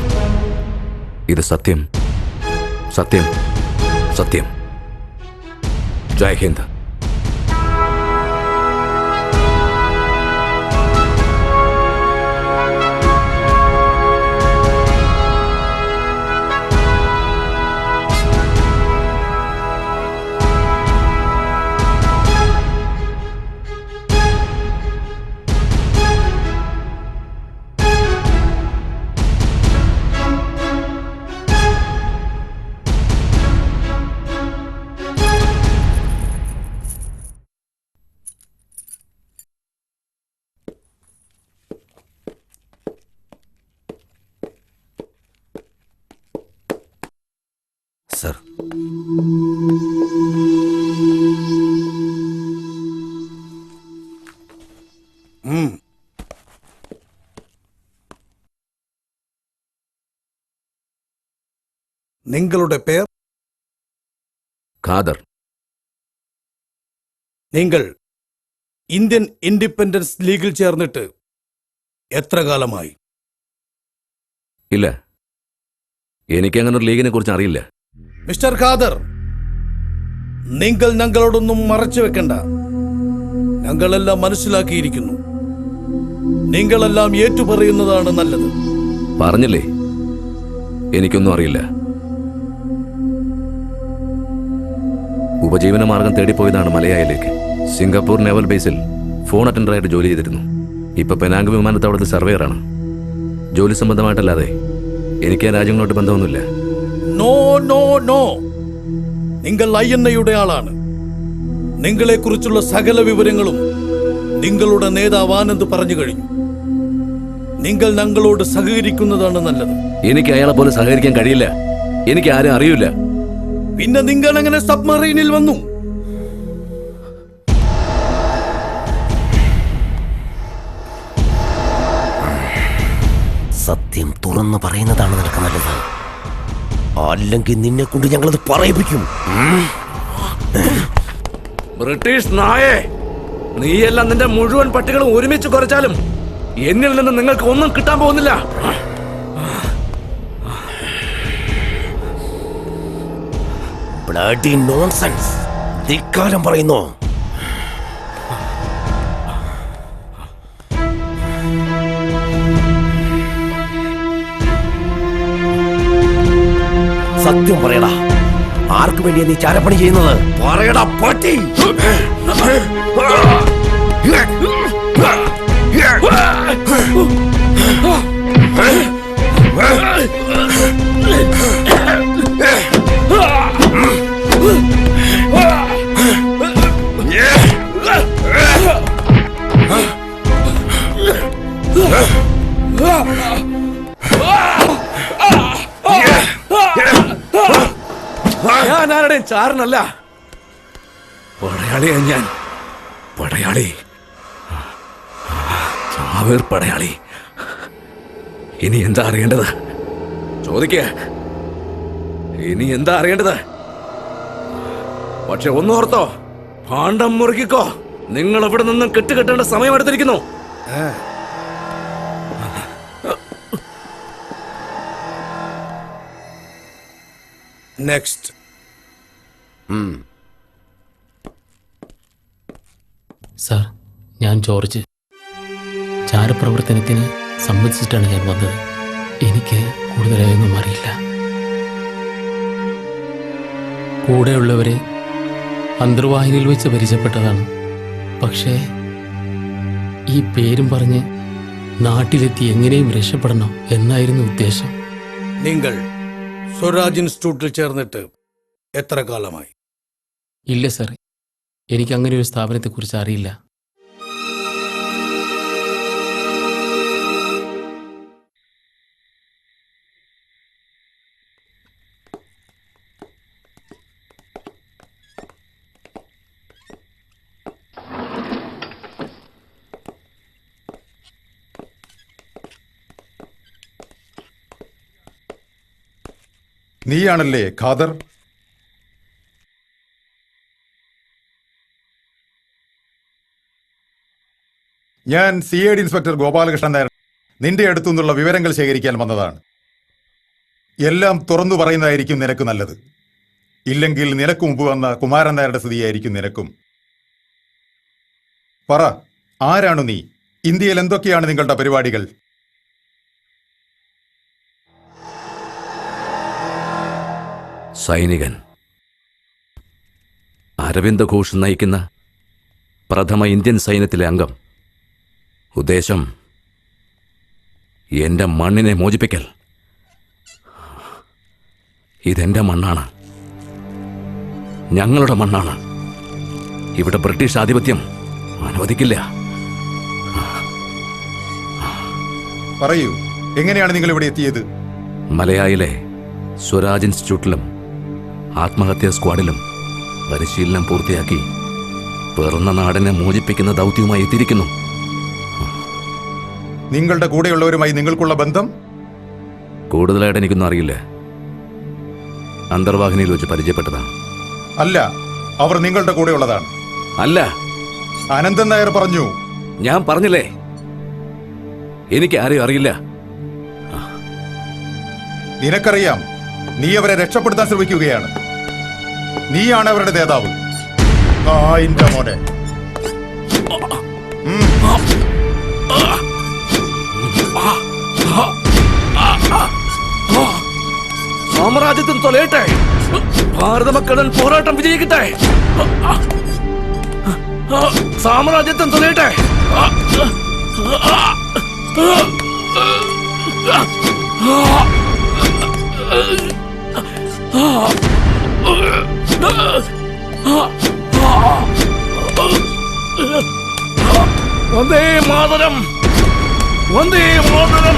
ഇത് സത്യം, സത്യം, സത്യം. ജയ് ഹിന്ദ്. സർ, നിങ്ങളുടെ പേർ? ഖാദർ. നിങ്ങൾ ഇന്ത്യൻ ഇൻഡിപെൻഡൻസ് ലീഗിൽ ചേർന്നിട്ട് എത്ര കാലമായി? ഇല്ല, എനിക്ക് അങ്ങനെ ഒരു ലീഗിനെ കുറിച്ച് അറിയില്ല. മിസ്റ്റർ ഖാദർ, നിങ്ങൾ ഞങ്ങളോടൊന്നും മറച്ചു വെക്കണ്ട. ഞങ്ങളെല്ലാം മനസ്സിലാക്കിയിരിക്കുന്നു. നിങ്ങളെല്ലാം ഏറ്റുപറയുന്നതാണ് നല്ലത്. പറഞ്ഞില്ലേ, എനിക്കൊന്നും അറിയില്ല. ഉപജീവന മാർഗം തേടിപ്പോയതാണ് മലയായിലേക്ക്. സിംഗപ്പൂർ നേവൽ ബേസിൽ ഫോൺ അറ്റൻഡറായിട്ട് ജോലി ചെയ്തിരുന്നു. ഇപ്പൊ പെനാങ് വിമാനത്താവളത്തിൽ സർവേയറാണ്. ജോലി സംബന്ധമായിട്ടല്ലാതെ എനിക്ക് ആ രാജ്യങ്ങളോട്ട് ബന്ധമൊന്നുമില്ല. നോ നോ നോ, നിങ്ങൾ INA-യുടെ ആളാണ്. നിങ്ങളെക്കുറിച്ചുള്ള സകല വിവരങ്ങളും നിങ്ങളുടെ നേതാവ് ആനന്ദ് പറഞ്ഞു കഴിഞ്ഞു. നിങ്ങൾ ഞങ്ങളോട് സഹകരിക്കുന്നതാണ് നല്ലത്. എനിക്ക് അയാളെ പോലെ സഹകരിക്കാൻ കഴിയില്ല. എനിക്ക് ആരും അറിയില്ല. പിന്നെ നിങ്ങൾ എങ്ങനെ സബ്മറീനിൽ വന്നു? സത്യം തുറന്നു പറയുന്നതാണ് നിനക്ക് നല്ലത്. അല്ലെങ്കിൽ നിന്നെ കൊണ്ട് ഞങ്ങളത് പറയിപ്പിക്കും. ബ്രിട്ടീഷ് നായേ, നീയെല്ലാം നിന്റെ മുഴുവൻ പട്ടികളും ഒരുമിച്ച് കുറച്ചാലും എന്നിൽ നിന്ന് നിങ്ങൾക്ക് ഒന്നും കിട്ടാൻ പോകുന്നില്ല. Bloody nonsense. ധിക്കാരം പറയുന്നു. സത്യം പറയടാ, ആർക്കു വേണ്ടിയാ നീ ചാരപ്പണി ചെയ്യുന്നത്? പറയടാ പട്ടി. ഞാൻ ആരുടെയും ചാരനല്ല. പടയാളിയാ ഞാൻ. പടയാളി, ചാവേർ പടയാളി. ഇനി എന്താ അറിയേണ്ടത്? ചോദിക്ക. ഇനി എന്താ അറിയേണ്ടത്? പക്ഷെ ഒന്നോർത്തോ, ഭാണ്ഡം മുറുക്കിക്കോ. നിങ്ങൾ ഇവിടെ നിന്നും കെട്ടുകെട്ടേണ്ട സമയമെടുത്തിരിക്കുന്നു. നെക്സ്റ്റ്. സാർ, ഞാൻ ജോർജ്. ചാരപ്രവർത്തനത്തിന് സമ്മതിച്ചിട്ടാണ് ഞാൻ വന്നത്. എനിക്ക് കൂടുതലായൊന്നും അറിയില്ല. കൂടെയുള്ളവരെ അന്തർവാഹിനിയിൽ വെച്ച് പരിചയപ്പെട്ടതാണ്. പക്ഷേ ഈ പേരും പറഞ്ഞ് നാട്ടിലെത്തി എങ്ങനെയും രക്ഷപ്പെടണം എന്നായിരുന്നു ഉദ്ദേശം. നിങ്ങൾ സ്വരാജ് ഇൻസ്റ്റിറ്റ്യൂട്ടിൽ ചേർന്നിട്ട് എത്ര കാലമായി? ഇല്ല സാർ, എനിക്ക് അങ്ങനെ ഒരു സ്ഥാപനത്തെക്കുറിച്ച് അറിയില്ല. നീയാണല്ലേ ഖാദർ? ഞാൻ CID ഇൻസ്പെക്ടർ ഗോപാലകൃഷ്ണൻ നായർ നിന്റെ അടുത്തു നിന്നുള്ള വിവരങ്ങൾ ശേഖരിക്കാൻ വന്നതാണ്. എല്ലാം തുറന്നു പറയുന്നതായിരിക്കും നിനക്ക് നല്ലത്. ഇല്ലെങ്കിൽ നിനക്ക് മുമ്പ് വന്ന കുമാരൻ നായരുടെ സ്ഥിതിയായിരിക്കും നിനക്കും. പറ, ആരാണു നീ? ഇന്ത്യയിൽ എന്തൊക്കെയാണ് നിങ്ങളുടെ പരിപാടികൾ? സൈനികൻ. അരവിന്ദ് ഘോഷ് നയിക്കുന്ന പ്രഥമ ഇന്ത്യൻ സൈന്യത്തിലെ അംഗം. ഉദ്ദേശം എന്റെ മണ്ണിനെ മോചിപ്പിക്കൽ. ഇതെന്റെ മണ്ണാണ്, ഞങ്ങളുടെ മണ്ണാണ്. ഇവിടെ ബ്രിട്ടീഷ് ആധിപത്യം അനുവദിക്കില്ല. പറയൂ, എങ്ങനെയാണ് നിങ്ങൾ ഇവിടെ എത്തിയത്? മലയായിലെ സ്വരാജ് ഇൻസ്റ്റിറ്റ്യൂട്ടിലും ആത്മഹത്യാ സ്ക്വാഡിലും പരിശീലനം പൂർത്തിയാക്കി പിറന്ന നാടിനെ മോചിപ്പിക്കുന്ന ദൗത്യവുമായി എത്തിയിരിക്കുന്നു. നിങ്ങളുടെ കൂടെയുള്ളവരുമായി നിങ്ങൾക്കുള്ള ബന്ധം? കൂടുതലായിട്ട് എനിക്കൊന്നും അറിയില്ല. അന്തർവാഹിനിയിൽ വെച്ച് പരിചയപ്പെട്ടതാണ്. അല്ല, അവർ നിങ്ങളുടെ കൂടെയുള്ളതാണ്. അല്ല, അനന്തൻ നായർ പറഞ്ഞു. ഞാൻ പറഞ്ഞില്ലേ, എനിക്ക് ആരെയും അറിയില്ല. നിനക്കറിയാം, നീ അവരെ രക്ഷപ്പെടുത്താൻ ശ്രമിക്കുകയാണ്. നീയാണ് അവരുടെ നേതാവ്. എന്റെ മോനെ. സാമ്രാജ്യത്തിന് തൊലയട്ടെ, ഭാരത മക്കളുടെ പോരാട്ടം വിജയിക്കട്ടെ, സാമ്രാജ്യത്തിന് തൊലയട്ടെ. വന്ദേ മാതരം, വന്ദേ മാതരം.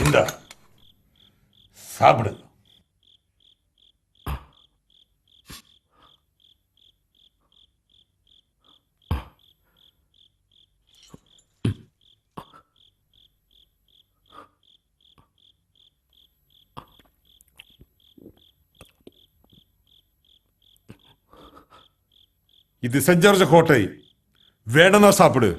இந்த சாப்பிடு. இது சென்ட் ஜார்ஜ் கோட்டை. வேணும்னா சாப்பிடு.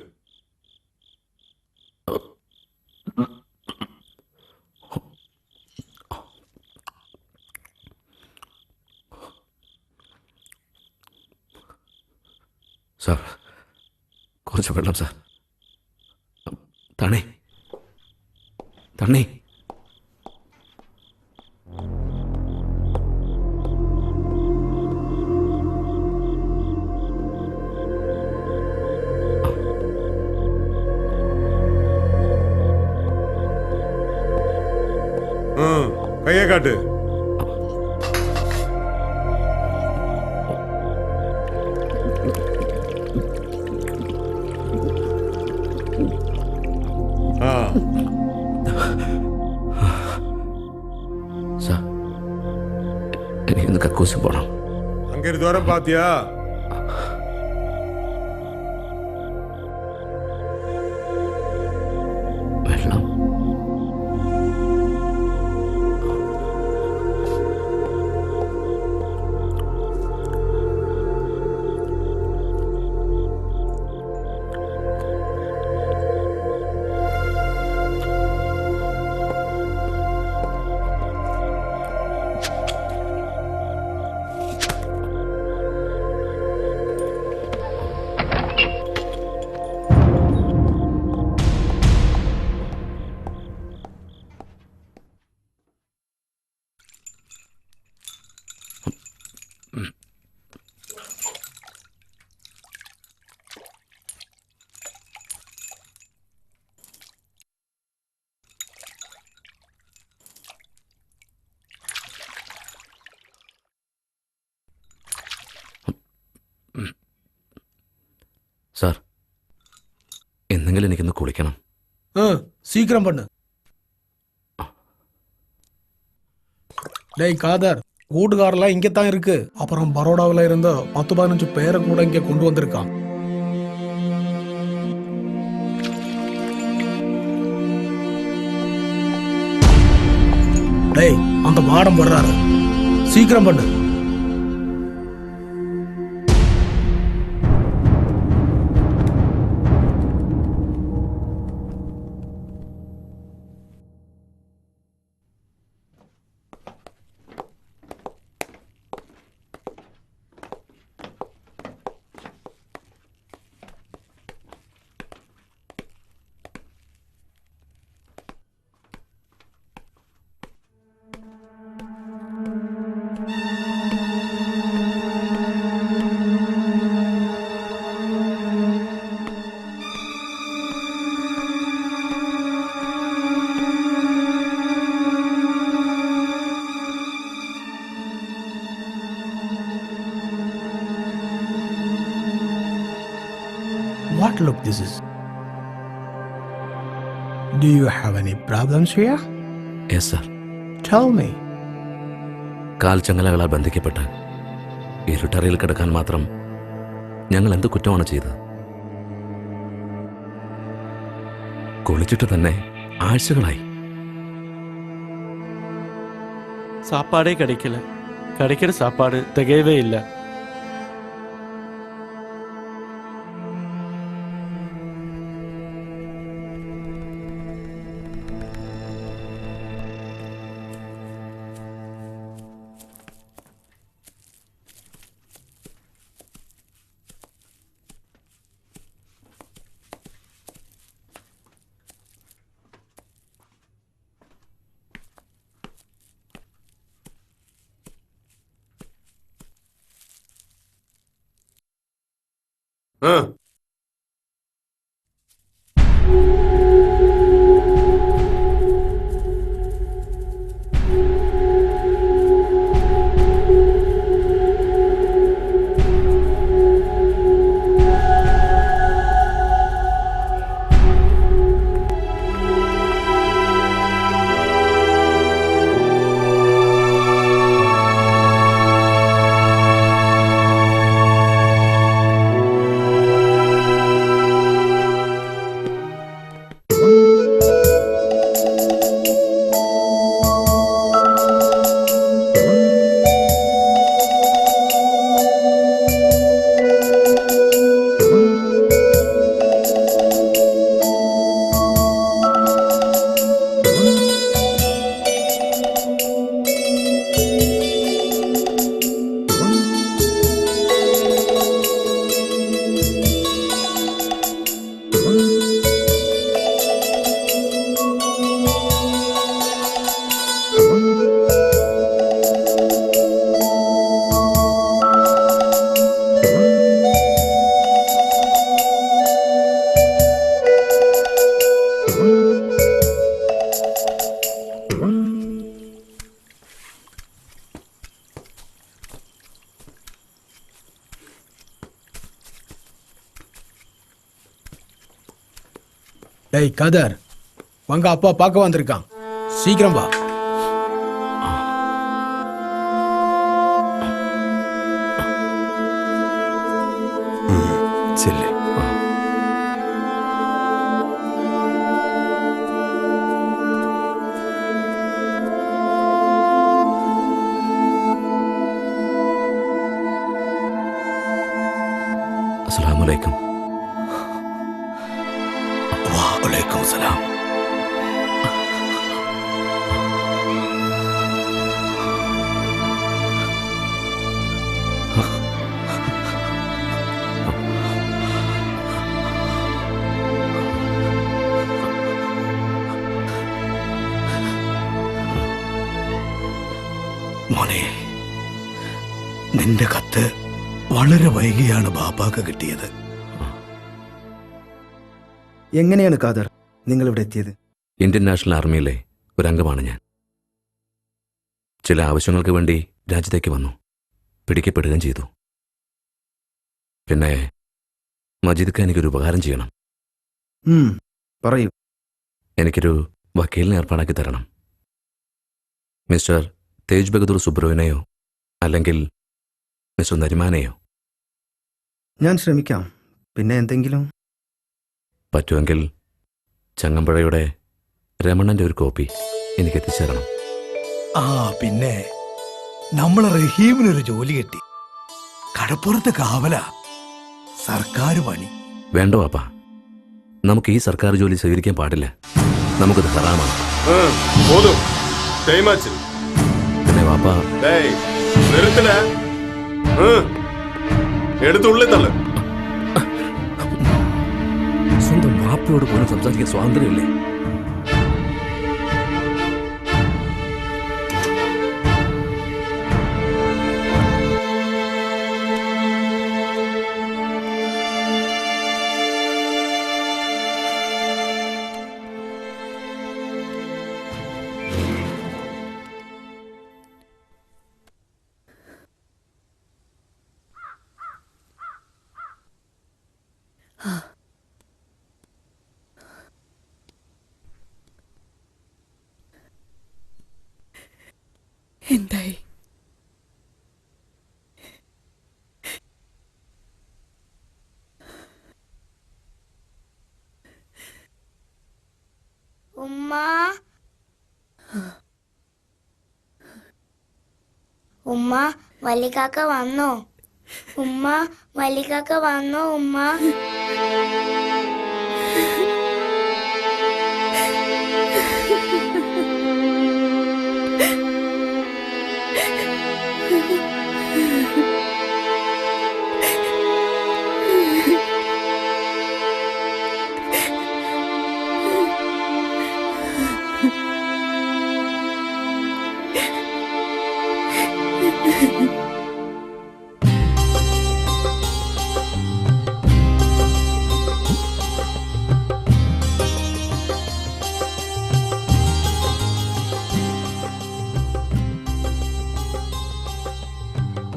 സാർ, കുറച്ച് വെള്ളം സാർ. തണേ തണ്ണേ. கையை காட்டு. ആവശ്യം പോണം. അങ്ങേര് ദൂരം പാത്തിയാ? വെള്ളം. സാർ, എന്തെങ്കിലും എനിക്കൊന്ന് കുളിക്കണം. சீக்கிரம் பண்ணு. டேய் காதர், கூட்டுக்காரெல்லாம் இங்கே தான் இருக்கு. அப்புறம் பரோடாவில் இருந்து 10-15 பேரை கூட இங்கே கொண்டு வந்திருக்கான். டேய், அந்த வாடம் வர்றாரு. சீக்கிரம் பண்ணு. What look this is? Do you have any problems here? Yes sir. Tell me. കാൽച്ചങ്ങലകളാൽ ബന്ധിക്കപ്പെട്ട് ഇരുട്ടറയിൽ കിടക്കാൻ മാത്രം ഞങ്ങൾ എന്ത് കുറ്റമാണ് ചെയ്തത്? കുളിച്ചിട്ട് തന്നെ ആഴ്ചകളായി. சாப்பாடே கிடைக்கல. கிடைக்கிற சாப்பாடு திகையவே இல்லை. டேய் கதர், உங்க அப்பா பார்க்க வந்திருக்கான். சீக்கிரம் வா. ചെല്ലേ. അസ്സലാമലൈക്കും. വലൈക്കും സലാം. മോനെ, നിന്റെ കത്ത് വളരെ വൈകിയാണ് ബാപ്പാക്ക് കിട്ടിയത്. എങ്ങനെയാണ് ഖാദർ നിങ്ങൾ ഇവിടെ എത്തിയത്? ഇന്ത്യൻ നാഷണൽ ആർമിയിലെ ഒരു അംഗമാണ് ഞാൻ. ചില ആവശ്യങ്ങൾക്ക് വേണ്ടി രാജ്യത്തേക്ക് വന്നു. പിടിക്കപ്പെടുകയും ചെയ്തു. പിന്നെ മജീദ്ക്ക് എനിക്കൊരു ഉപകാരം ചെയ്യണം. പറയൂ. എനിക്കൊരു വക്കീലിനെ ഏർപ്പാടാക്കി തരണം. മിസ്റ്റർ തേജ് ബഹദൂർ സുബ്രവിനെയോ അല്ലെങ്കിൽ മിസ്റ്റർ നരിമാനെയോ. ഞാൻ ശ്രമിക്കാം. പിന്നെ എന്തെങ്കിലും? പറ്റുമെങ്കിൽ ചങ്ങമ്പുഴയുടെ രമണന്റെ ഒരു കോപ്പി എനിക്ക് എത്തിച്ചേരണം. പിന്നെ നമ്മളെ റഹീമിനൊരു ജോലി കിട്ടി. കടപ്പുറത്ത് കാവല, സർക്കാർ പണി. വേണ്ട വാപ്പാ, നമുക്ക് ഈ സർക്കാർ ജോലി സ്വീകരിക്കാൻ പാടില്ല. നമുക്കത് ഹറാമാണ്. പിന്നെ വാപ്പാ, സ്വന്തം വാപ്പയോട് പോലും സംസാരിക്കാൻ സ്വാതന്ത്ര്യമില്ലേ? എന്തായി? ഉമ്മ, ഉമ്മ, വലികാക്ക വന്നോ? ഉമ്മ, വലികാക്ക വന്നോ? ഉമ്മ,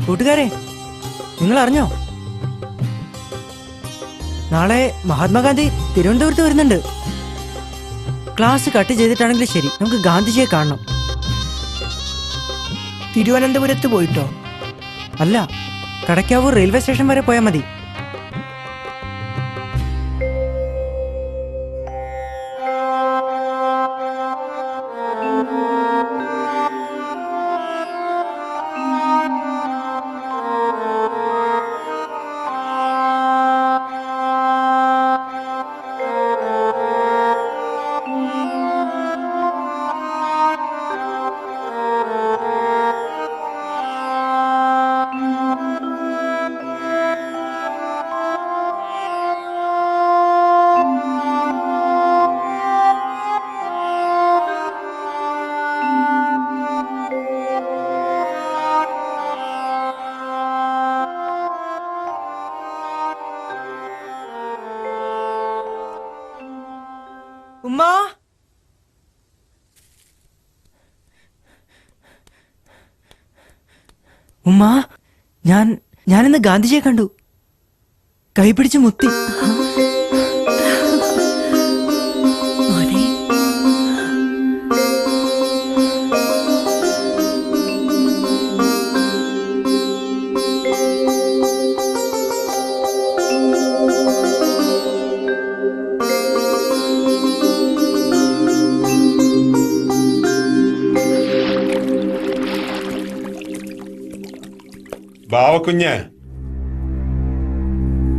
കൂട്ടുകാരെ, നിങ്ങൾ അറിഞ്ഞോ? നാളെ മഹാത്മാഗാന്ധി തിരുവനന്തപുരത്ത് വരുന്നുണ്ട്. ക്ലാസ് കട്ട് ചെയ്തിട്ടാണെങ്കിലും ശരി, നമുക്ക് ഗാന്ധിജിയെ കാണണം. തിരുവനന്തപുരത്ത് പോയിട്ടോ? അല്ല, കടക്കാവൂർ റെയിൽവേ സ്റ്റേഷൻ വരെ പോയാൽ മതി. ഉമ്മ, ഉമ്മ, ഞാനിന്ന് ഗാന്ധിജിയെ കണ്ടു. കൈപിടിച്ച് മുത്തി. ബാവക്കുഞ്ഞ്,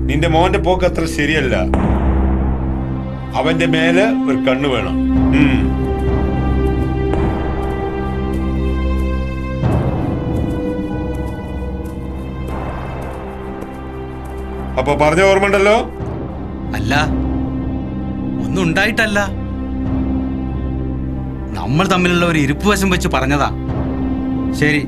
നിന്റെ മോന്റെ പോക്ക് അത്ര ശരിയല്ല. അവന്റെ മേലെ ഒരു കണ്ണ് വേണം. അപ്പൊ പറഞ്ഞ ഓർമ്മണ്ടല്ലോ? അല്ല, ഒന്നും ഉണ്ടായിട്ടല്ല. നമ്മൾ തമ്മിലുള്ള ഒരു ഇരിപ്പ് വശം വെച്ച് പറഞ്ഞതാ. ശരി.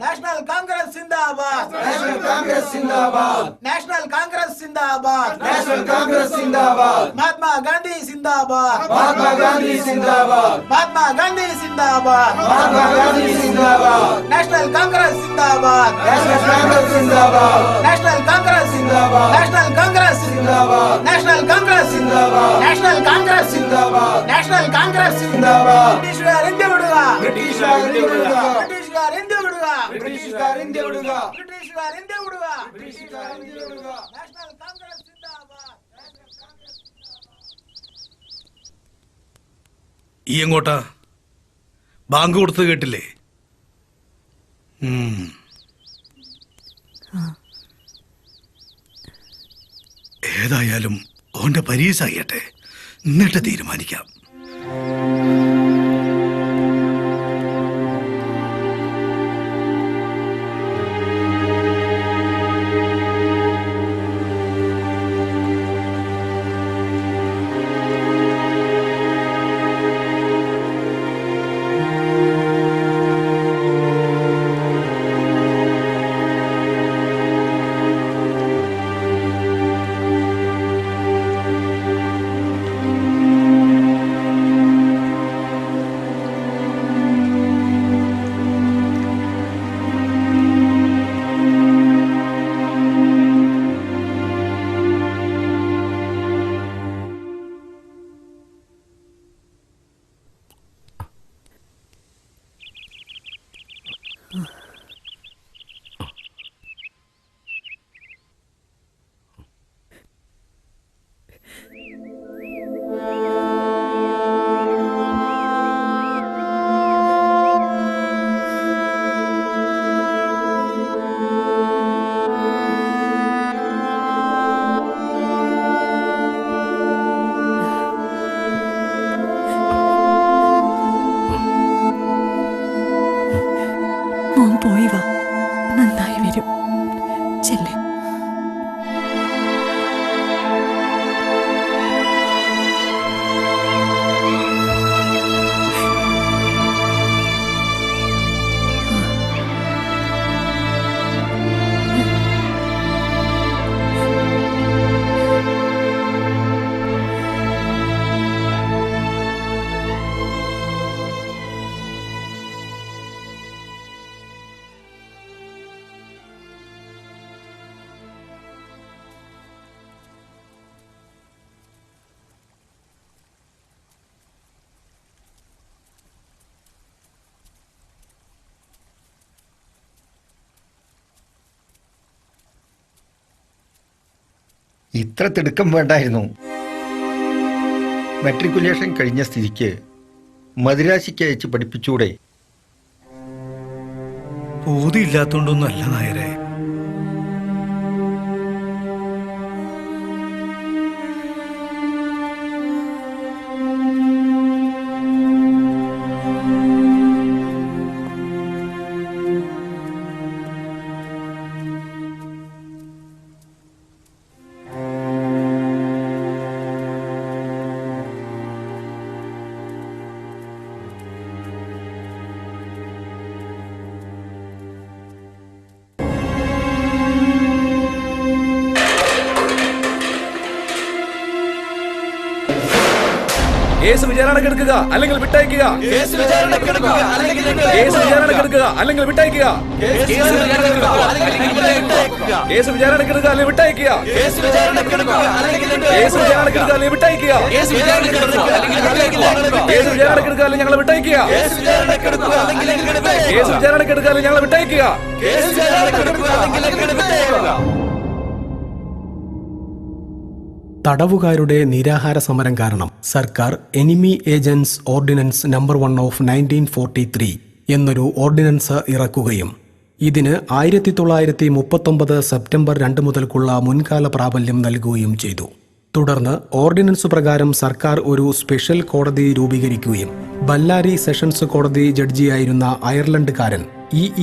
നാഷണൽ കോൺഗ്രസ് സിന്ദാബാദ്, നാഷണൽ കോൺഗ്രസ് സിന്ദാബാദ്, നാഷണൽ കോൺഗ്രസ് സിന്ദാബാദ്, നാഷണൽ കോൺഗ്രസ് സിന്ദാബാദ്, മഹാത്മാ ഗാന്ധി സിന്ദാബാദ്, മഹാത്മാ ഗാന്ധി സിന്ദാബാദ്, മഹാത്മാ ഗാന്ധി സിന്ദാബാദ്, മഹാത്മാ ഗാന്ധി സിന്ദാബാദ്, നാഷണൽ കോൺഗ്രസ് സിന്ദാബാദ്, നാഷണൽ കോൺഗ്രസ് സിന്ദാബാദ്, നാഷണൽ കോൺഗ്രസ് സിന്ദാബാദ്, നാഷണൽ കോൺഗ്രസ് സിന്ദാബാദ്, നാഷണൽ കോൺഗ്രസ് സിന്ദാബാദ്, നാഷണൽ കോൺഗ്രസ് സിന്ദാബാദ്, നാഷണൽ കോൺഗ്രസ് സിന്ദാബാദ്. ബ്രിട്ടീഷുകാർ ഇന്ത്യ വിടുക, ബ്രിട്ടീഷുകാർ ഇന്ത്യ വിടുക, ബ്രിട്ടീഷുകാർ ഇന്ത്യ വിടുക, ബ്രിട്ടീഷുകാർ ഇന്ത്യ വിടുക, ബ്രിട്ടീഷുകാർ ഇന്ത്യ വിടുക, ബ്രിട്ടീഷുകാർ ഇന്ത്യ വിടുക. നാഷണൽ കോൺഗ്രസ് സിന്ദാബാദ്. ഈ എങ്ങോട്ടാ? ബാങ്ക് കൊടുത്ത് കേട്ടില്ലേ? ഏതായാലും ഓന്റെ പരീക്ഷ ചെയ്യട്ടെ, എന്നിട്ട് തീരുമാനിക്കാം. മോൻ പോയി വാ, നന്നായി വരും. ചെല്ലേ. ഇത്ര തിടുക്കം വേണ്ടായിരുന്നു. മെട്രിക്കുലേഷൻ കഴിഞ്ഞ സ്ഥിതിക്ക് മദിരാശിക്ക് അയച്ച് പഠിപ്പിച്ചൂടെ? ബോധിയില്ലാത്തോണ്ടൊന്നും അല്ല നായരെ. കേസ് വിചാരണ കെടുക്കുക അല്ലെങ്കിൽ വിട്ടയക്കുക. കേസ് വിചാരണ കെടുക്കുക അല്ലെങ്കിൽ വിട്ടയക്കുക. കേസ് വിചാരണക്കെടുക്കുക അല്ലെങ്കിൽ വിട്ടയക്കുക. കേസ് വിചാരണക്കെടുക്കുക അല്ലെങ്കിൽ വിട്ടയക്കുക. കേസ് വിചാരണക്കെടുക്കുക അല്ലെങ്കിൽ ഞങ്ങളെ വിട്ടയക്കുക. കേസ് വിചാരണക്കെടുക്കുക അല്ലെങ്കിൽ ഞങ്ങളെ വിട്ടയക്കുക. തടവുകാരുടെ നിരാഹാര സമരം കാരണം സർക്കാർ enemy agents ordinance number 1 of 1943 എന്നൊരു ഓർഡിനൻസ് ഇറക്കുകയും ഇതിന് 1939 സെപ്റ്റംബർ 2 മുതൽക്കുള്ള മുൻകാല പ്രാബല്യം നൽകുകയും ചെയ്തു. തുടർന്ന് ഓർഡിനൻസ് പ്രകാരം സർക്കാർ ഒരു സ്പെഷ്യൽ കോടതി രൂപീകരിക്കുകയും ബല്ലാരി സെഷൻസ് കോടതി ജഡ്ജിയായിരുന്ന അയർലൻഡുകാരൻ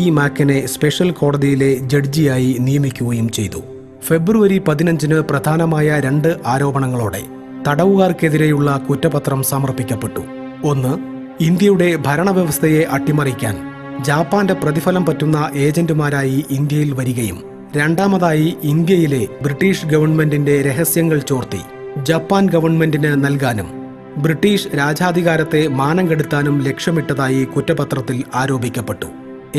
ഇ മാക്കനെ സ്പെഷ്യൽ കോടതിയിലെ ജഡ്ജിയായി നിയമിക്കുകയും ചെയ്തു. ഫെബ്രുവരി 15 പ്രധാനമായ 2 ആരോപണങ്ങളോടെ തടവുകാർക്കെതിരെയുള്ള കുറ്റപത്രം സമർപ്പിക്കപ്പെട്ടു. ഒന്ന്, ഇന്ത്യയുടെ ഭരണവ്യവസ്ഥയെ അട്ടിമറിക്കാൻ ജാപ്പാന്റെ പ്രതിഫലം പറ്റുന്ന ഏജന്റുമാരായി ഇന്ത്യയിൽ വരികയും രണ്ടാമതായി ഇന്ത്യയിലെ ബ്രിട്ടീഷ് ഗവൺമെന്റിന്റെ രഹസ്യങ്ങൾ ചോർത്തി ജപ്പാൻ ഗവൺമെന്റിന് നൽകാനും ബ്രിട്ടീഷ് രാജാധികാരത്തെ മാനം കെടുത്താനും ലക്ഷ്യമിട്ടതായി കുറ്റപത്രത്തിൽ ആരോപിക്കപ്പെട്ടു.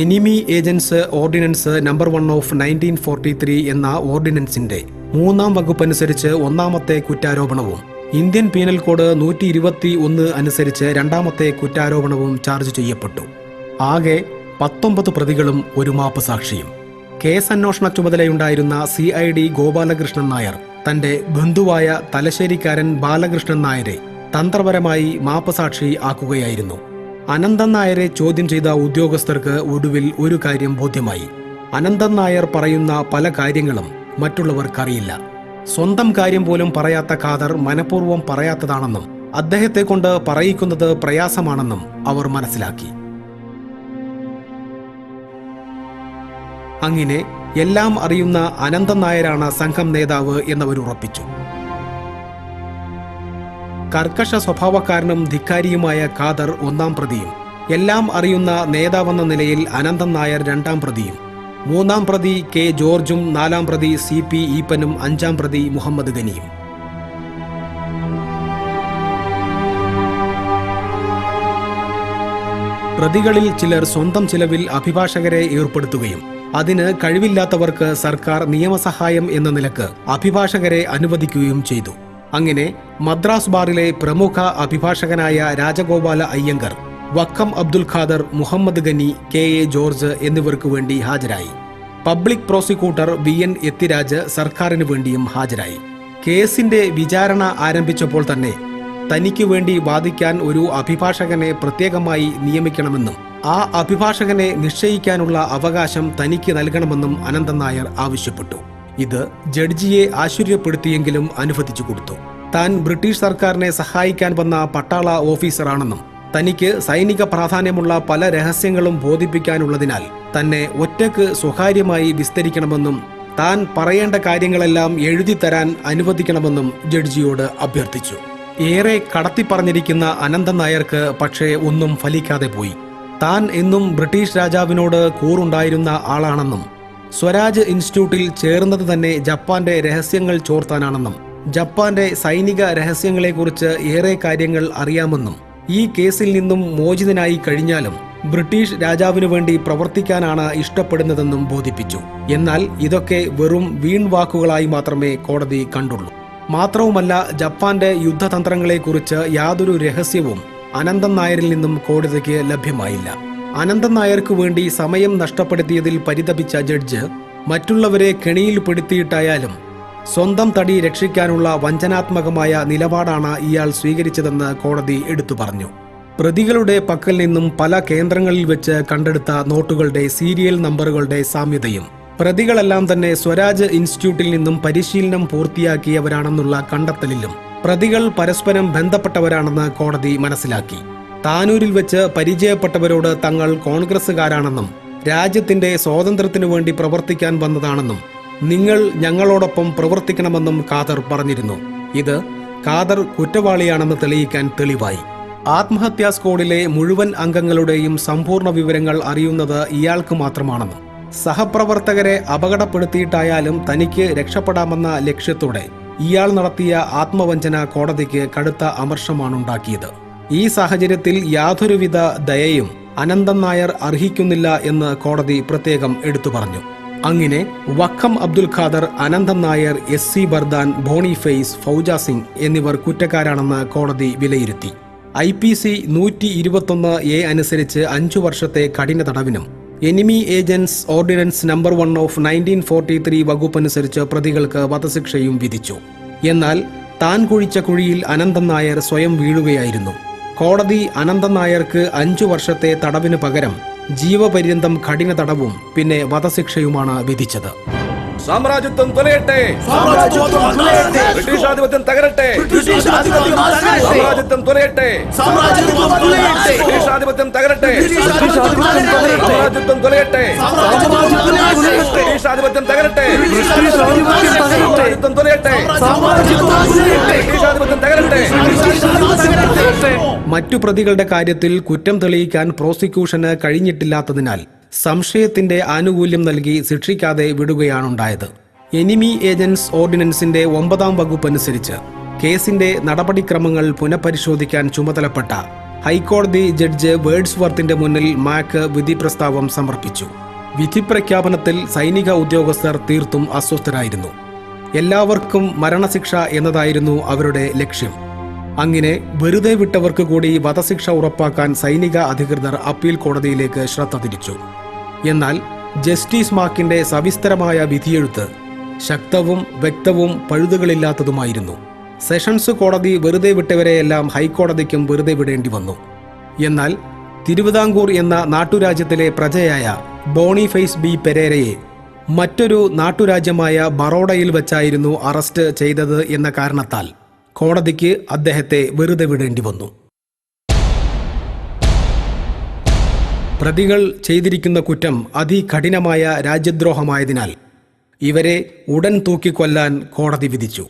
Enemy agents ordinance number 1 of 1943 എന്ന ഓർഡിനൻസിന്റെ 3-ാം വകുപ്പനുസരിച്ച് 1-ാമത്തെ കുറ്റാരോപണവും ഇന്ത്യൻ പീനൽ കോഡ് 121 അനുസരിച്ച് 2-ാമത്തെ കുറ്റാരോപണവും ചാർജ് ചെയ്യപ്പെട്ടു. ആകെ 19 പ്രതികളും ഒരു മാപ്പ് സാക്ഷിയും. കേസ് അന്വേഷണ ചുമതലയുണ്ടായിരുന്ന CID ഗോപാലകൃഷ്ണൻ നായർ തന്റെ ബന്ധുവായ തലശ്ശേരിക്കാരൻ ബാലകൃഷ്ണൻ നായരെ തന്ത്രപരമായി മാപ്പ് സാക്ഷി ആക്കുകയായിരുന്നു. അനന്തൻ നായരെ ചോദ്യം ചെയ്ത ഉദ്യോഗസ്ഥർക്ക് ഒടുവിൽ ഒരു കാര്യം ബോധ്യമായി. അനന്തൻ നായർ പറയുന്ന പല കാര്യങ്ങളും മറ്റുള്ളവർക്കറിയില്ല. സ്വന്തം കാര്യം പോലും പറയാത്ത ഖാദർ മനഃപൂർവ്വം പറയാത്തതാണെന്നും അദ്ദേഹത്തെ കൊണ്ട് പറയിക്കുന്നത് പ്രയാസമാണെന്നും അവർ മനസ്സിലാക്കി. അങ്ങനെ എല്ലാം അറിയുന്ന അനന്തൻ നായരാണ് സംഘം നേതാവ് എന്നവരുറപ്പിച്ചു. കർക്കശ സ്വഭാവക്കാരനും ധിക്കാരിയുമായ ഖാദർ 1-ാം പ്രതിയും എല്ലാം അറിയുന്ന നേതാവെന്ന നിലയിൽ അനന്തൻ നായർ 2-ാം പ്രതിയും 3-ാം പ്രതി കെ ജോർജും 4-ാം പ്രതി CP ഈപ്പനും 5-ാം പ്രതി മുഹമ്മദ് ഗനിയും. പ്രതികളിൽ ചിലർ സ്വന്തം ചിലവിൽ അഭിഭാഷകരെ ഏർപ്പെടുത്തുകയും അതിന് കഴിവില്ലാത്തവർക്ക് സർക്കാർ നിയമസഹായം എന്ന നിലക്ക് അഭിഭാഷകരെ അനുവദിക്കുകയും ചെയ്തു. അങ്ങനെ മദ്രാസ് ബാറിലെ പ്രമുഖ അഭിഭാഷകനായ രാജഗോപാല അയ്യങ്കർ, വക്കം അബ്ദുൽ ഖാദർ, മുഹമ്മദ് ഗനി, KA ജോർജ് എന്നിവർക്കു വേണ്ടി ഹാജരായി. പബ്ലിക് പ്രോസിക്യൂട്ടർ VN എത്തിരാജ് സർക്കാരിനു വേണ്ടിയും ഹാജരായി. കേസിന്റെ വിചാരണ ആരംഭിച്ചപ്പോൾ തന്നെ തനിക്കു വേണ്ടി വാദിക്കാൻ ഒരു അഭിഭാഷകനെ പ്രത്യേകമായി നിയമിക്കണമെന്നും ആ അഭിഭാഷകനെ നിശ്ചയിക്കാനുള്ള അവകാശം തനിക്ക് നൽകണമെന്നും അനന്തൻ നായർ ആവശ്യപ്പെട്ടു. ഇത് ജഡ്ജിയെ ആശ്ചര്യപ്പെടുത്തിയെങ്കിലും അനുവദിച്ചു കൊടുത്തു. താൻ ബ്രിട്ടീഷ് സർക്കാരിനെ സഹായിക്കാൻ വന്ന പട്ടാള ഓഫീസറാണെന്നും തനിക്ക് സൈനിക പ്രാധാന്യമുള്ള പല രഹസ്യങ്ങളും ബോധിപ്പിക്കാനുള്ളതിനാൽ തന്നെ ഒറ്റയ്ക്ക് സ്വകാര്യമായി വിസ്തരിക്കണമെന്നും താൻ പറയേണ്ട കാര്യങ്ങളെല്ലാം എഴുതിത്തരാൻ അനുവദിക്കണമെന്നും ജഡ്ജിയോട് അഭ്യർത്ഥിച്ചു. ഏറെ കടത്തിപ്പറഞ്ഞിരിക്കുന്ന അനന്തൻ നായർക്ക് പക്ഷേ ഒന്നും ഫലിക്കാതെ പോയി. താൻ എന്നും ബ്രിട്ടീഷ് രാജാവിനോട് കൂറുണ്ടായിരുന്ന ആളാണെന്നും സ്വരാജ് ഇൻസ്റ്റിറ്റ്യൂട്ടിൽ ചേർന്നത് തന്നെ ജപ്പാന്റെ രഹസ്യങ്ങൾ ചോർത്താനാണെന്നും ജപ്പാന്റെ സൈനിക രഹസ്യങ്ങളെക്കുറിച്ച് ഏറെ കാര്യങ്ങൾ അറിയാമെന്നും ഈ കേസിൽ നിന്നും മോചിതനായി കഴിഞ്ഞാലും ബ്രിട്ടീഷ് രാജാവിനു വേണ്ടി പ്രവർത്തിക്കാനാണ് ഇഷ്ടപ്പെടുന്നതെന്നും ബോധിപ്പിച്ചു. എന്നാൽ ഇതൊക്കെ വെറും വീൺവാക്കുകളായി മാത്രമേ കോടതി കണ്ടുള്ളൂ. മാത്രവുമല്ല, ജപ്പാന്റെ യുദ്ധതന്ത്രങ്ങളെക്കുറിച്ച് യാതൊരു രഹസ്യവും അനന്തൻ നായരിൽ നിന്നും കോടതിക്ക് ലഭ്യമായില്ല. അനന്തൻ നായർക്കു വേണ്ടി സമയം നഷ്ടപ്പെടുത്തിയതിൽ പരിതപിച്ച ജഡ്ജ് മറ്റുള്ളവരെ കെണിയിൽ പെടുത്തിയിട്ടായാലും സ്വന്തം തടി രക്ഷിക്കാനുള്ള വഞ്ചനാത്മകമായ നിലപാടാണ് ഇയാൾ സ്വീകരിച്ചതെന്ന് കോടതി എടുത്തു പറഞ്ഞു. പ്രതികളുടെ പക്കൽ നിന്നും പല കേന്ദ്രങ്ങളിൽ വെച്ച് കണ്ടെടുത്ത നോട്ടുകളുടെ സീരിയൽ നമ്പറുകളുടെ സാമ്യതയും പ്രതികളെല്ലാം തന്നെ സ്വരാജ് ഇൻസ്റ്റിറ്റ്യൂട്ടിൽ നിന്നും പരിശീലനം പൂർത്തിയാക്കിയവരാണെന്നുള്ള കണ്ടെത്തലിലും പ്രതികൾ പരസ്പരം ബന്ധപ്പെട്ടവരാണെന്ന് കോടതി മനസ്സിലാക്കി. താനൂരിൽ വെച്ച് പരിചയപ്പെട്ടവരോട് തങ്ങൾ കോൺഗ്രസുകാരാണെന്നും രാജ്യത്തിന്റെ സ്വാതന്ത്ര്യത്തിനു വേണ്ടി പ്രവർത്തിക്കാൻ വന്നതാണെന്നും നിങ്ങൾ ഞങ്ങളോടൊപ്പം പ്രവർത്തിക്കണമെന്നും ഖാദർ പറഞ്ഞിരുന്നു. ഇത് ഖാദർ കുറ്റവാളിയാണെന്ന് തെളിയിക്കാൻ തെളിവായി. ആത്മഹത്യാ സ്ക്വാഡിലെ മുഴുവൻ അംഗങ്ങളുടെയും സമ്പൂർണ്ണ വിവരങ്ങൾ അറിയുന്നത് ഇയാൾക്ക് മാത്രമാണെന്നും സഹപ്രവർത്തകരെ അപകടപ്പെടുത്തിയിട്ടായാലും തനിക്ക് രക്ഷപ്പെടാമെന്ന ലക്ഷ്യത്തോടെ ഇയാൾ നടത്തിയ ആത്മവഞ്ചന കോടതിക്ക് കടുത്ത അമർഷമാണുണ്ടാക്കിയത്. ഈ സാഹചര്യത്തിൽ യാതൊരുവിധ ദയയും അനന്തൻ നായർ അർഹിക്കുന്നില്ല എന്ന് കോടതി പ്രത്യേകം എടുത്തു പറഞ്ഞു. അങ്ങനെ വക്കം അബ്ദുൽ ഖാദർ, അനന്തൻ നായർ, SC ബർദാൻ, ബോണിഫേസ്, ഫൗജ സിംഗ് എന്നിവർ കുറ്റക്കാരാണെന്ന് കോടതി വിലയിരുത്തി. IPC 121A അനുസരിച്ച് 5 വർഷത്തെ കഠിന തടവിനും enemy agents ordinance number 1 of 1943 വകുപ്പനുസരിച്ച് പ്രതികൾക്ക് വധശിക്ഷയും വിധിച്ചു. എന്നാൽ താൻ കുഴിച്ച കുഴിയിൽ അനന്തൻ നായർ സ്വയം വീഴുകയായിരുന്നു. കോടതി അനന്തൻ നായർക്ക് 5 വർഷത്തെ തടവിന് പകരം ജീവപര്യന്തം കഠിന തടവും പിന്നെ വധശിക്ഷയുമാണ് വിധിച്ചത്. സാമ്രാജ്യത്വം തുലയട്ടെ, ബ്രിട്ടീഷ് ആധിപത്യം തകരട്ടെ, സാമ്രാജ്യത്വം തുലയട്ടെ, ബ്രിട്ടീഷ് ആധിപത്യം തകരട്ടെ, സാമ്രാജ്യത്വം തുലയട്ടെ, ബ്രിട്ടീഷ് ആധിപത്യം തകരട്ടെ, സാമ്രാജ്യത്വം തുലയട്ടെ, ബ്രിട്ടീഷ് ആധിപത്യം തകരട്ടെ. മറ്റു പ്രതികളുടെ കാര്യത്തിൽ കുറ്റം തെളിയിക്കാൻ പ്രോസിക്യൂഷന് കഴിഞ്ഞിട്ടില്ലാത്തതിനാൽ സംശയത്തിന്റെ ആനുകൂല്യം നൽകി ശിക്ഷിക്കാതെ വിടുകയാണുണ്ടായത്. എനിമി ഏജൻസ് ഓർഡിനൻസിന്റെ 9-ാം വകുപ്പ് അനുസരിച്ച് കേസിന്റെ നടപടിക്രമങ്ങൾ പുനഃപരിശോധിക്കാൻ ചുമതലപ്പെട്ട ഹൈക്കോടതി ജഡ്ജ് വേർഡ്സ്വർത്തിന്റെ മുന്നിൽ മാക്ക് വിധി പ്രസ്താവം സമർപ്പിച്ചു. വിധി പ്രഖ്യാപനത്തിൽ സൈനിക ഉദ്യോഗസ്ഥർ തീർത്തും അസ്വസ്ഥരായിരുന്നു. എല്ലാവർക്കും മരണശിക്ഷ എന്നതായിരുന്നു അവരുടെ ലക്ഷ്യം. അങ്ങനെ വെറുതെ വിട്ടവർക്ക് കൂടി വധശിക്ഷ ഉറപ്പാക്കാൻ സൈനിക അധികൃതർ അപ്പീൽ കോടതിയിലേക്ക് ശ്രദ്ധ തിരിച്ചു. എന്നാൽ ജസ്റ്റിസ് മാക്കിന്റെ സവിസ്തരമായ വിധിയെഴുത്ത് ശക്തവും വ്യക്തവും പഴുതുകളില്ലാത്തതുമായിരുന്നു. സെഷൻസ് കോടതി വെറുതെ വിട്ടവരെയെല്ലാം ഹൈക്കോടതിക്കും വെറുതെ വിടേണ്ടി വന്നു. എന്നാൽ തിരുവിതാംകൂർ എന്ന നാട്ടുരാജ്യത്തിലെ പ്രജയായ ബോണിഫേസ് ബി പെരേരയെ മറ്റൊരു നാട്ടുരാജ്യമായ ബറോഡയിൽ വെച്ചായിരുന്നു അറസ്റ്റ് ചെയ്തത് എന്ന കാരണത്താൽ കോടതിക്ക് അദ്ദേഹത്തെ വെറുതെ വിടേണ്ടി വന്നു. പ്രതികൾ ചെയ്തിരിക്കുന്ന കുറ്റം അതികഠിനമായ രാജ്യദ്രോഹമായതിനാൽ ഇവരെ ഉടൻ തൂക്കിക്കൊല്ലാൻ കോടതി വിധിച്ചു.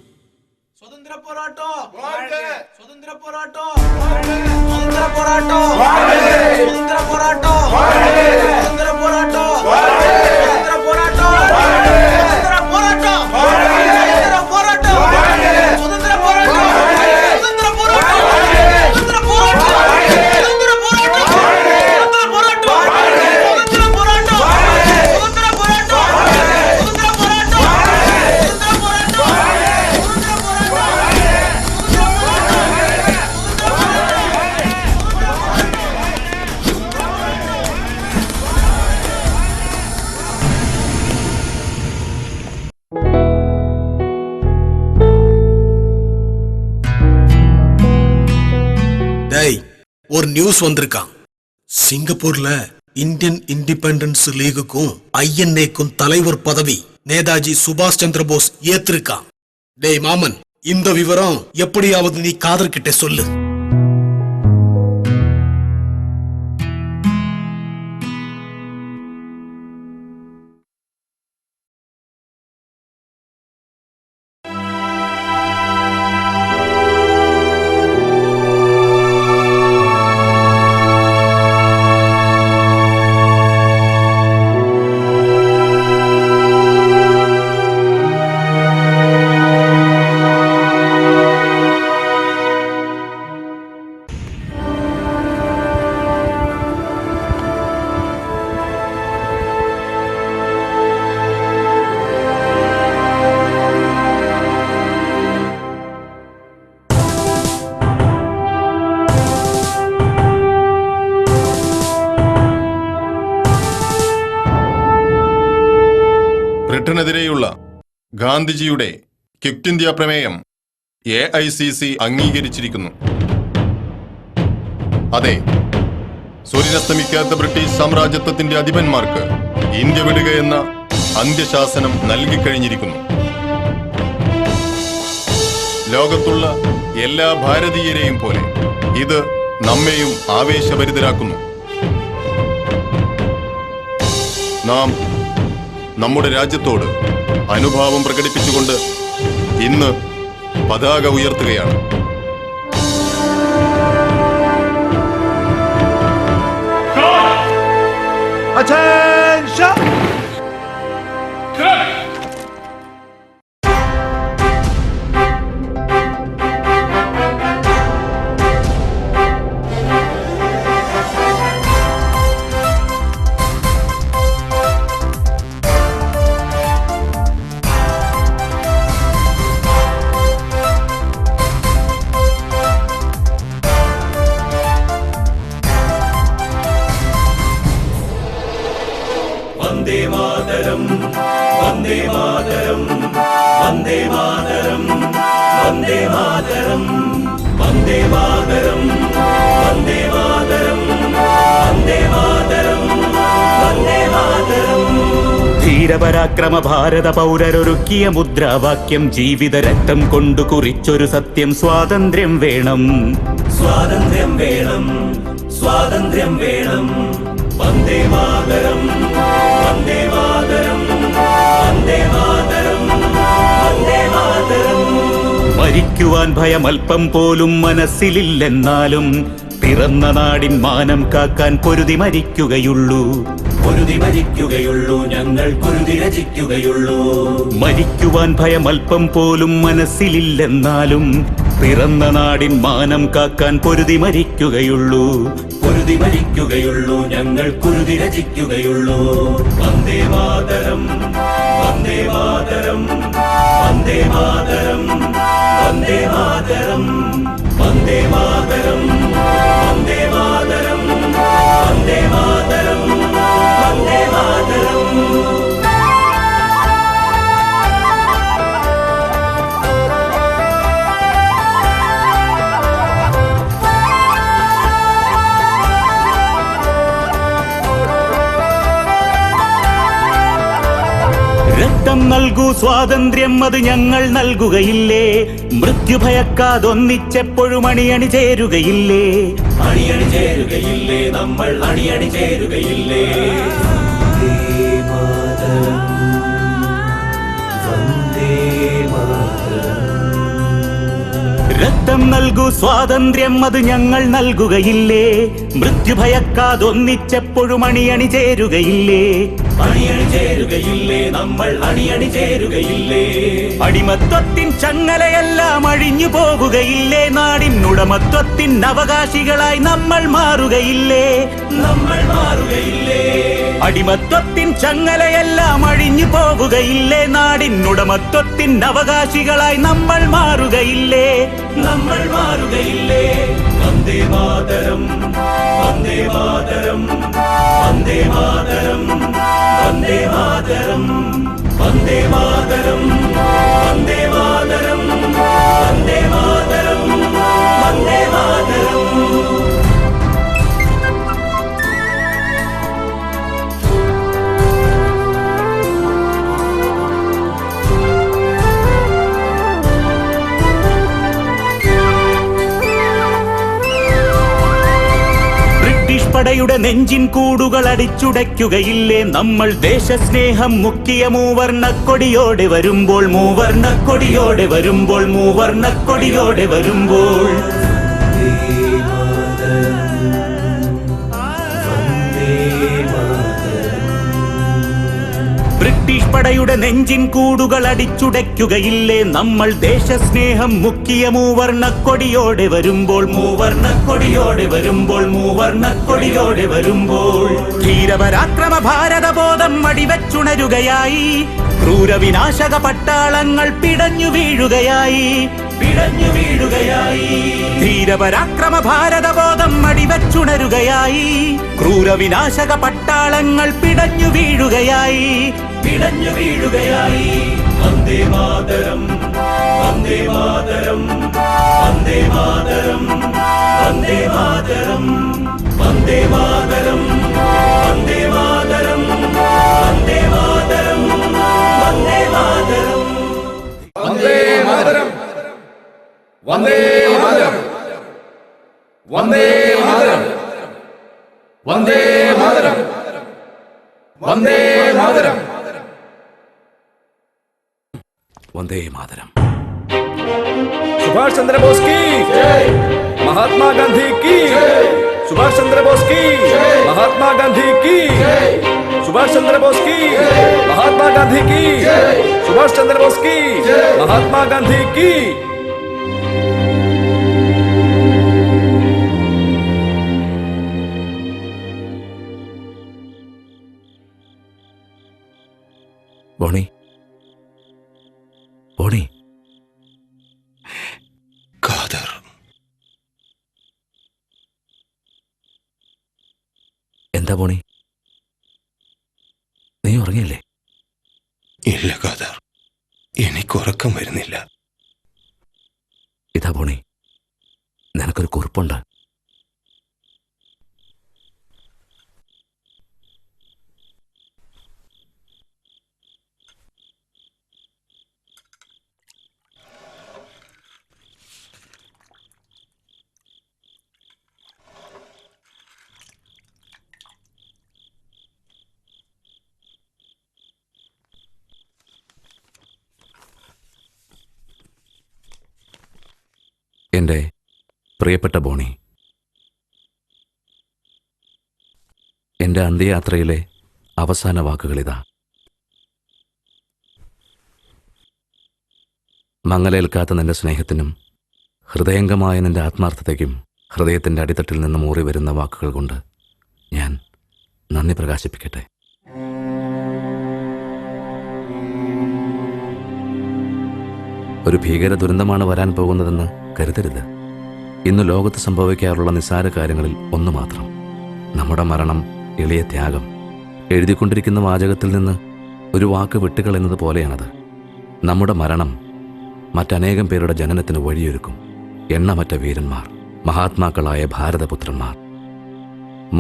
സ്വതന്ത്ര പോരാട്ടം, സ്വതന്ത്ര പോരാട്ടം, സ്വതന്ത്ര പോരാട്ടം, സ്വതന്ത്ര പോരാട്ടം, സ്വതന്ത്ര പോരാട്ടം, സ്വതന്ത്ര പോരാട്ടം, സ്വതന്ത്ര പോരാട്ടം, സ്വതന്ത്ര പോരാട്ടം, സ്വതന്ത്ര പോരാട്ടം, സ്വതന്ത്ര പോരാട്ടം, സ്വതന്ത്ര ஒரு நியூஸ் வந்திருக்கான். சிங்கப்பூர்ல இந்தியன் இண்டிபெண்டன்ஸ் லீகுக்கும் INA-க்கும் தலைவர் பதவி நேதாஜி சுபாஷ் சந்திர போஸ் ஏத்திருக்கான். டேய் மாமன், இந்த விவரம் எப்படியாவது நீ காதர் கிட்ட சொல்லு. ബ്രിട്ടനെതിരെയുള്ള ഗാന്ധിജിയുടെ ക്വിറ്റ് ഇന്ത്യ പ്രമേയം AICC അംഗീകരിച്ചിരിക്കുന്നു. അതെ, സൂര്യനസ്തമിക്കാത്ത ബ്രിട്ടീഷ് സാമ്രാജ്യത്വത്തിന്റെ അധിപന്മാർക്ക് ഇന്ത്യ വിടുകയെന്ന അന്ത്യശാസനം നൽകിക്കഴിഞ്ഞിരിക്കുന്നു. ലോകത്തുള്ള എല്ലാ ഭാരതീയരെയും പോലെ ഇത് നമ്മെയും ആവേശഭരിതരാക്കുന്നു. നാം നമ്മുടെ രാജ്യത്തോട് അനുഭാവം പ്രകടിപ്പിച്ചുകൊണ്ട് ഇന്ന് പതാക ഉയർത്തുകയാണ്. മാതരം വന്ദേ മാതരം വന്ദേ മാതരം വന്ദേ മാതരം വന്ദേ മാതരം വന്ദേ മാതരം വന്ദേ മാതരം. ധീരപരാക്രമ ഭാരത പൗരരൊരുക്കിയ മുദ്രാവാക്യം, ജീവിത രക്തം കൊണ്ടു കുറിച്ചൊരു സത്യം, സ്വാതന്ത്ര്യം വേണം സ്വാതന്ത്ര്യം വേണം സ്വാതന്ത്ര്യം വേണം. വന്ദേ മാതരം വന്ദേ മാതരം വന്ദേ മാതരം വന്ദേ മാതരം. മരിക്കുവാൻ ഭയമൽപ്പം പോലും മനസ്സിലില്ലെന്നാലും പിറന്ന നാടിൻ മാനം കാക്കാൻ പൊരുതി മരിക്കുകയുള്ളൂ പൊരുതി മരിക്കുകയുള്ളൂ ഞങ്ങൾ പൊരുതി രചിക്കുകയുള്ളൂ. മരിക്കുവാൻ ഭയമൽപ്പം പോലും മനസ്സിലില്ലെന്നാലും പിറന്ന നാടിൻ മാനം കാക്കാൻ പൊരുതി മരിക്കുകയുള്ളൂ പൊരുതി മരിക്കുകയുള്ളൂ ഞങ്ങൾ പൊരുതി രചിക്കുകയുള്ളൂ. വന്ദേ മാതരം വന്ദേ മാതരം വന്ദേ മാതരം വന്ദേ മാതരം വന്ദേ മാതരം വന്ദേ മാതരം വന്ദേ മാതരം വന്ദേ മാതരം. രക്തം നൽകൂ സ്വാതന്ത്ര്യം അത് ഞങ്ങൾ നൽകുകയില്ലേ, മൃത്യു ഭയക്കാതൊന്നിച്ചെപ്പോഴും അണിയണി ചേരുകയില്ലേ അണിയണി ചേരുകയില്ലേ നമ്മൾ അണിയണി ചേരുകയില്ലേ. വന്ദേ മാതരം വന്ദേ മാതരം. രക്തം നൽകൂ സ്വാതന്ത്ര്യം അത് ഞങ്ങൾ നൽകുകയില്ലേ, മൃത്യു ഭയക്കാതൊന്നിച്ചെപ്പോഴും അണിയണി ചേരുകയില്ലേ അണിയണി ചേരുകയില്ലേ നമ്മൾ അണിയണി ചേരുകയില്ലേ. അടിമത്വത്തിൻ ചങ്ങലയെല്ലാം അഴിഞ്ഞു പോകുകയില്ലേ, നാടിൻ ഉടമത്വത്തിൻ അവകാശികളായി നമ്മൾ മാറുകയില്ലേ നമ്മൾ മാറുകയില്ലേ. അടിമത്വത്തിൻ ചങ്ങലയെല്ലാം അഴിഞ്ഞു പോകുകയില്ലേ, നാടിൻ ഉടമത്വത്തിൻ അവകാശികളായി നമ്മൾ മാറുകയില്ലേ നമ്മൾ മാറുകയില്ലേ. വന്ദേ മാതരം വന്ദേ മാതരം വന്ദേ മാതരം വന്ദേ മാതരം വന്ദേ മാതരം വന്ദേ മാതരം വന്ദേ മാതരം വന്ദേ മാതരം. പടയുടെ നെഞ്ചിൻ കൂടുകൾ അടിച്ചുടയ്ക്കുകയില്ലേ നമ്മൾ, ദേശസ്നേഹം മുക്കിയ മൂവർണ്ണക്കൊടിയോടെ വരുമ്പോൾ മൂവർണ്ണക്കൊടിയോടെ വരുമ്പോൾ മൂവർണ്ണക്കൊടിയോടെ വരുമ്പോൾ. ബ്രിട്ടീഷ് പടയുടെ നെഞ്ചിൻ കൂടുകൾ അടിച്ചുടയ്ക്കുകയില്ലേ നമ്മൾ, ദേശസ്നേഹം മുക്കിയ മൂവർണ്ണക്കൊടിയോടെ വരുമ്പോൾ മൂവർണ്ണക്കൊടിയോടെ വരുമ്പോൾ മൂവർണ്ണക്കൊടിയോടെ വരുമ്പോൾ. ധീരപരാക്രമ ഭാരതബോധം അടിവച്ചുണരുകയായി, ക്രൂരവിനാശക പട്ടാളങ്ങൾ പിടഞ്ഞു വീഴുകയായി പിടഞ്ഞു വീഴുകയായി. ധീരപരാക്രമ ഭാരതബോധം അടിവച്ചുണരുകയായി, ക്രൂരവിനാശക പട്ടാളങ്ങൾ പിടഞ്ഞു വീഴുകയായി പിടഞ്ഞു വീഴുകയായി. വന്ദേ മാതരം വന്ദേ മാതരം വന്ദേ മാതരം വന്ദേ മാതരം വന്ദേ മാതരം വന്ദേ മാതരം വന്ദേ മാതരം വന്ദേ മാതരം. വന്ദേ മാതരം വന്ദേ മാതരം വന്ദേ മാതരം വന്ദേ മാതരം വന്ദേ മാതരം വന്ദേ മാതരം. सुभाष चंद्र बोस की महात्मा गांधी की सुभाष चंद्र बोस की महात्मा गांधी की सुभाष चंद्र बोस की महात्मा गांधी की सुभाष चंद्र बोस की महात्मा गांधी की. ബോണി ബോണി. ഖാദർ. എന്താ ബോണി, നീ ഉറങ്ങിയില്ലേ? ഇല്ല ഖാദർ. എനിക്കുറക്കം വരുന്നില്ല. ഇതാ ബോണി, നിനക്കൊരു കുറിപ്പുണ്ട്. എൻ്റെ പ്രിയപ്പെട്ട ബോണി, എൻ്റെ അന്ത്യയാത്രയിലെ അവസാന വാക്കുകളിതാ. മങ്ങലേൽക്കാത്ത നിന്റെ സ്നേഹത്തിനും ഹൃദയംഗമായ നിന്റെ ആത്മാർത്ഥതയ്ക്കും ഹൃദയത്തിൻ്റെ അടിത്തട്ടിൽ നിന്ന് മൂറി വരുന്ന വാക്കുകൾ കൊണ്ട് ഞാൻ നന്ദി പ്രകാശിപ്പിക്കട്ടെ. ഒരു ഭീകര ദുരന്തമാണ് വരാൻ പോകുന്നതെന്ന് കരുതരുത്. ഇന്ന് ലോകത്ത് സംഭവിക്കാറുള്ള നിസ്സാര കാര്യങ്ങളിൽ ഒന്ന് മാത്രം, നമ്മുടെ മരണം, എളിയ ത്യാഗം. എഴുതിക്കൊണ്ടിരിക്കുന്ന വാചകത്തിൽ നിന്ന് ഒരു വാക്ക് വിട്ടുകളയുന്നത് പോലെയാണത്. നമ്മുടെ മരണം മറ്റനേകം പേരുടെ ജനനത്തിന് വഴിയൊരുക്കും. എണ്ണമറ്റ വീരന്മാർ, മഹാത്മാക്കളായ ഭാരതപുത്രന്മാർ,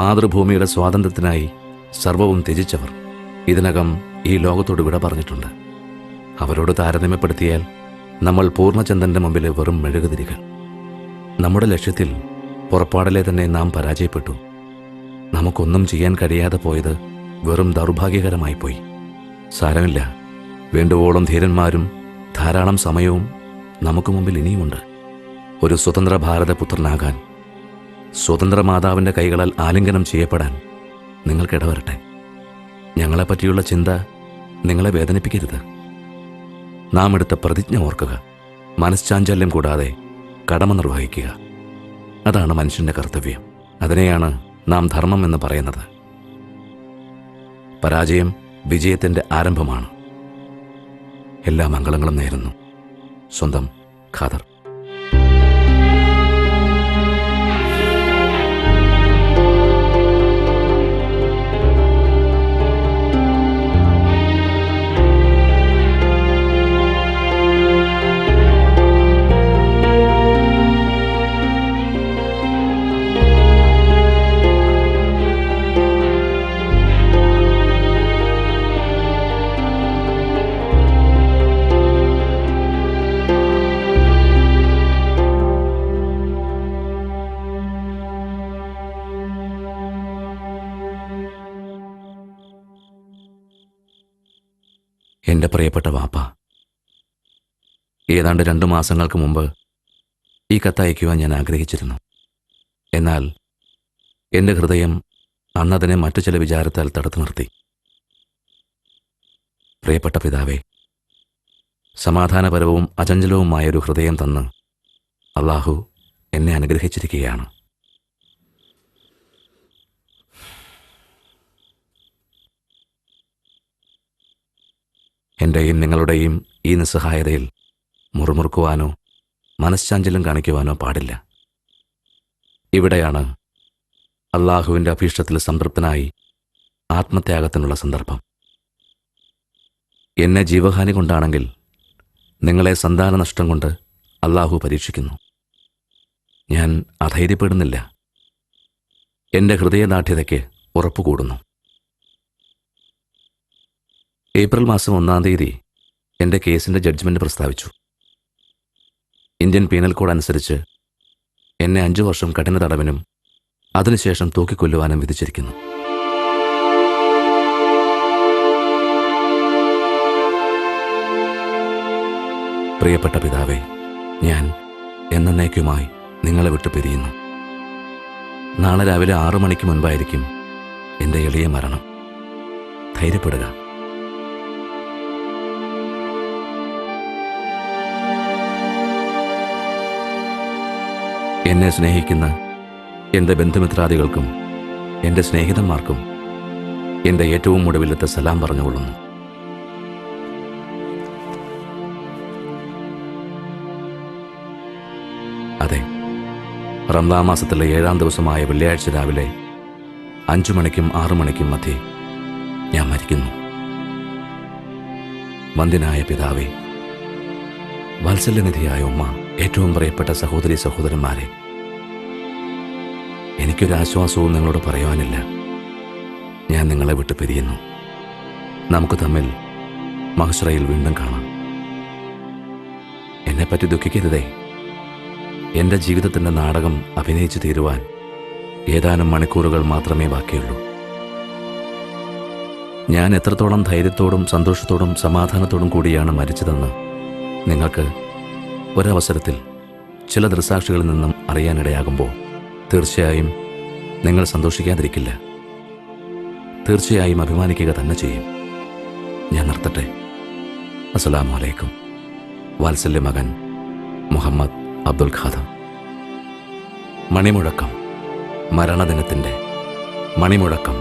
മാതൃഭൂമിയുടെ സ്വാതന്ത്ര്യത്തിനായി സർവവും ത്യജിച്ചവർ ഇതിനകം ഈ ലോകത്തോട് വിട പറഞ്ഞിട്ടുണ്ട്. അവരോട് താരതമ്യപ്പെടുത്തിയാൽ നമ്മൾ പൂർണ്ണചന്ദ്രന്റെ മുമ്പിലെ വെറും മെഴുകുതിരികൾ. നമ്മുടെ ലക്ഷ്യത്തിൽ പുറപ്പാടിലെ തന്നെ നാം പരാജയപ്പെട്ടു. നമുക്കൊന്നും ചെയ്യാൻ കഴിയാതെ പോയത് വെറും ദൗർഭാഗ്യകരമായി പോയി. സാരമില്ല, വേണ്ടുവോളം ധീരന്മാരും ധാരാളം സമയവും നമുക്ക് മുമ്പിൽ ഇനിയുമുണ്ട്. ഒരു സ്വതന്ത്ര ഭാരതപുത്രനാകാൻ, സ്വതന്ത്ര മാതാവിൻ്റെ കൈകളാൽ ആലിംഗനം ചെയ്യപ്പെടാൻ നിങ്ങൾക്കിടവരട്ടെ. ഞങ്ങളെപ്പറ്റിയുള്ള ചിന്ത നിങ്ങളെ വേദനിപ്പിക്കരുത്. നാം എടുത്ത പ്രതിജ്ഞ ഓർക്കുക. മനഃശാഞ്ചല്യം കൂടാതെ കടമ നിർവഹിക്കുക. അതാണ് മനുഷ്യൻ്റെ കർത്തവ്യം. അതിനെയാണ് നാം ധർമ്മം എന്ന് പറയുന്നത്. പരാജയം വിജയത്തിൻ്റെ ആരംഭമാണ്. എല്ലാ മംഗളങ്ങളും നേരുന്നു. സ്വന്തം ഖാദർ. എൻ്റെ പ്രിയപ്പെട്ട വാപ്പ, ഏതാണ്ട് 2 മാസങ്ങൾക്ക് മുമ്പ് ഈ കത്തയക്കുവാൻ ഞാൻ ആഗ്രഹിച്ചിരുന്നു. എന്നാൽ എൻ്റെ ഹൃദയം അന്നതിനെ മറ്റു ചില വിചാരത്താൽ തടുത്തു നിർത്തി. പ്രിയപ്പെട്ട പിതാവേ, സമാധാനപരവും അചഞ്ചലവുമായൊരു ഹൃദയം തന്ന് അള്ളാഹു എന്നെ അനുഗ്രഹിച്ചിരിക്കുകയാണ്. എൻ്റെയും നിങ്ങളുടെയും ഈ നിസ്സഹായതയിൽ മുറുമുറുക്കുവാനോ മനഃശാഞ്ചല്യം കാണിക്കുവാനോ പാടില്ല. ഇവിടെയാണ് അള്ളാഹുവിൻ്റെ അഭീഷ്ടത്തിൽ സംതൃപ്തനായി ആത്മത്യാഗത്തിനുള്ള സന്ദർഭം. എന്നെ ജീവഹാനി കൊണ്ടാണെങ്കിൽ നിങ്ങളെ സന്താന നഷ്ടം കൊണ്ട് അള്ളാഹു പരീക്ഷിക്കുന്നു. ഞാൻ അധൈര്യപ്പെടുന്നില്ല. എൻ്റെ ഹൃദയദാർഢ്യതയ്ക്ക് ഉറപ്പുകൂടുന്നു. ഏപ്രിൽ മാസം 1-ാം തീയതി എൻ്റെ കേസിൻ്റെ ജഡ്ജ്മെൻറ്റ് പ്രസ്താവിച്ചു. ഇന്ത്യൻ പീനൽ കോഡ് അനുസരിച്ച് എന്നെ 5 വർഷം കഠിന തടവിനും അതിനുശേഷം തൂക്കിക്കൊല്ലുവാനും വിധിച്ചിരിക്കുന്നു. പ്രിയപ്പെട്ട പിതാവേ, ഞാൻ എന്നേക്കുമായി നിങ്ങളെ വിട്ടു പിരിയുന്നു. നാളെ രാവിലെ 6 മണിക്ക് മുൻപായിരിക്കും എൻ്റെ എളിയ മരണം. ധൈര്യപ്പെടുക. എന്നെ സ്നേഹിക്കുന്ന എൻ്റെ ബന്ധുമിത്രാദികൾക്കും എൻ്റെ സ്നേഹിതന്മാർക്കും എൻ്റെ ഏറ്റവും ഒടുവിലത്തെ സലാം പറഞ്ഞുകൊള്ളുന്നു. അതെ, റംദാൻ മാസത്തിലെ 7-ാം ദിവസമായ വെള്ളിയാഴ്ച രാവിലെ 5 മണിക്കും 6 മണിക്കും മധ്യേ ഞാൻ മരിക്കുന്നു. വന്ദ്യനായ പിതാവേ, വാത്സല്യനിധിയായ ഉമ്മ, ഏറ്റവും പ്രിയപ്പെട്ട സഹോദരി സഹോദരന്മാരെ, എനിക്കൊരാശ്വാസവും നിങ്ങളോട് പറയുവാനില്ല. ഞാൻ നിങ്ങളെ വിട്ട് പിരിയുന്നു. നമുക്ക് തമ്മിൽ മഹ്ശറയിൽ വീണ്ടും കാണാം. എന്നെപ്പറ്റി ദുഃഖിക്കരുതേ. എൻ്റെ ജീവിതത്തിൻ്റെ നാടകം അഭിനയിച്ചു തീരുവാൻ ഏതാനും മണിക്കൂറുകൾ മാത്രമേ ബാക്കിയുള്ളൂ. ഞാൻ എത്രത്തോളം ധൈര്യത്തോടും സന്തോഷത്തോടും സമാധാനത്തോടും കൂടിയാണ് മരിച്ചതെന്ന് നിങ്ങൾക്ക് ഒരവസരത്തിൽ ചില ദൃക്സാക്ഷികളിൽ നിന്നും അറിയാനിടയാകുമ്പോൾ തീർച്ചയായും നിങ്ങൾ സന്തോഷിക്കാതിരിക്കില്ല. തീർച്ചയായും അഭിമാനിക്കുക തന്നെ ചെയ്യും. ഞാൻ നിർത്തട്ടെ. അസ്സലാമു അലൈക്കും. വാത്സല്യ മകൻ മുഹമ്മദ് അബ്ദുൽ ഖാദർ. മണിമുഴക്കം, മരണദിനത്തിൻ്റെ മണിമുഴക്കം.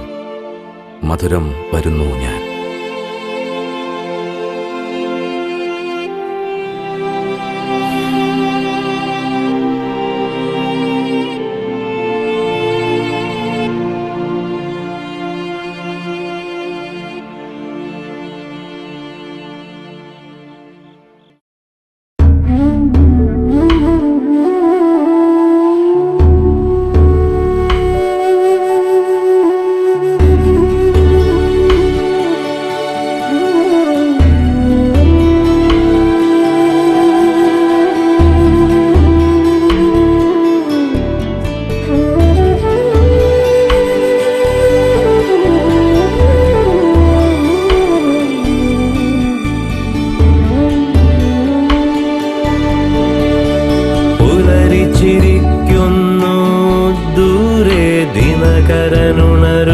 മധുരം വരുന്നു ഞാൻ. ചിരിക്കുന്നു ദൂരെ ദിനകരനുണരുകയായി,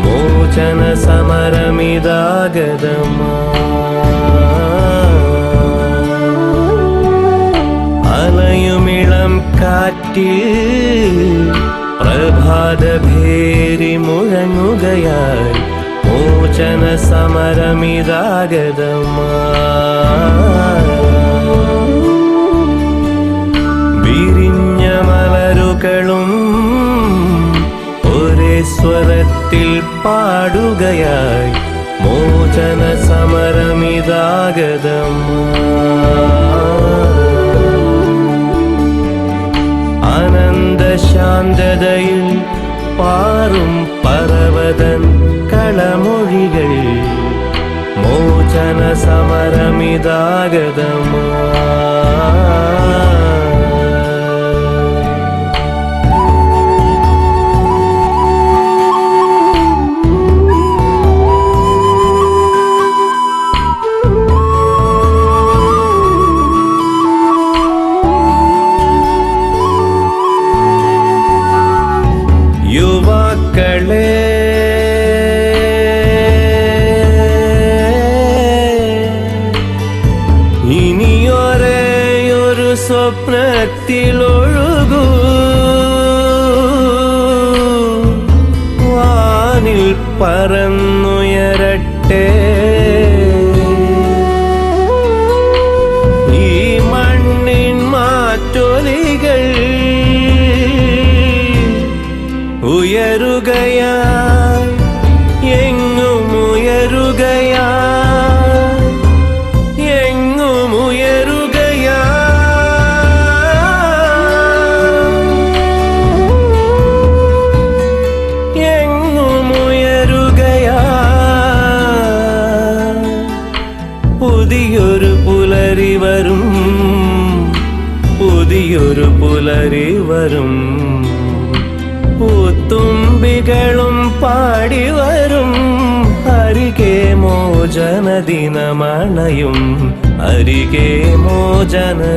മോചന സമരമിതാഗതമാ. അലയുമിളം കാറ്റിൽ പ്രഭാതഭേരി മുഴങ്ങുകയായി, മോചന സമരമിതാഗതമാ. വിരിഞ്ഞ മലരുകളും ഒരേ സ്വരത്തിൽ പാടുകയായി, മോചന സമരമിതാഗതമാ. അനന്തശാന്തതയിൽ പാറും പർവതൻ കളമൊഴികൾ, മോചന സമരമിതാഗതമാ. യുവാക്കളെ, ഇനിയൊരേയൊരു സ്വപ്നത്തിലൊഴുകൂ, വാനിൽ പറന്നുയരട്ടെ ഈ മണ്ണിൻ മാറ്റൊലികൾ. ഉയരുകയായി, എങ്ങും ഉയരുകയായി, എങ്ങും ഉയരുകയായി, എങ്ങും ഉയരുകയായി. പുതിയൊരു പുലരി വരും, പുതിയൊരു പുലരി വരും. പൂത്തുമ്പികളും പാടിവരും, അരികെ മോചനദിനമണയും, അരികെ മോചനദിനമണയും.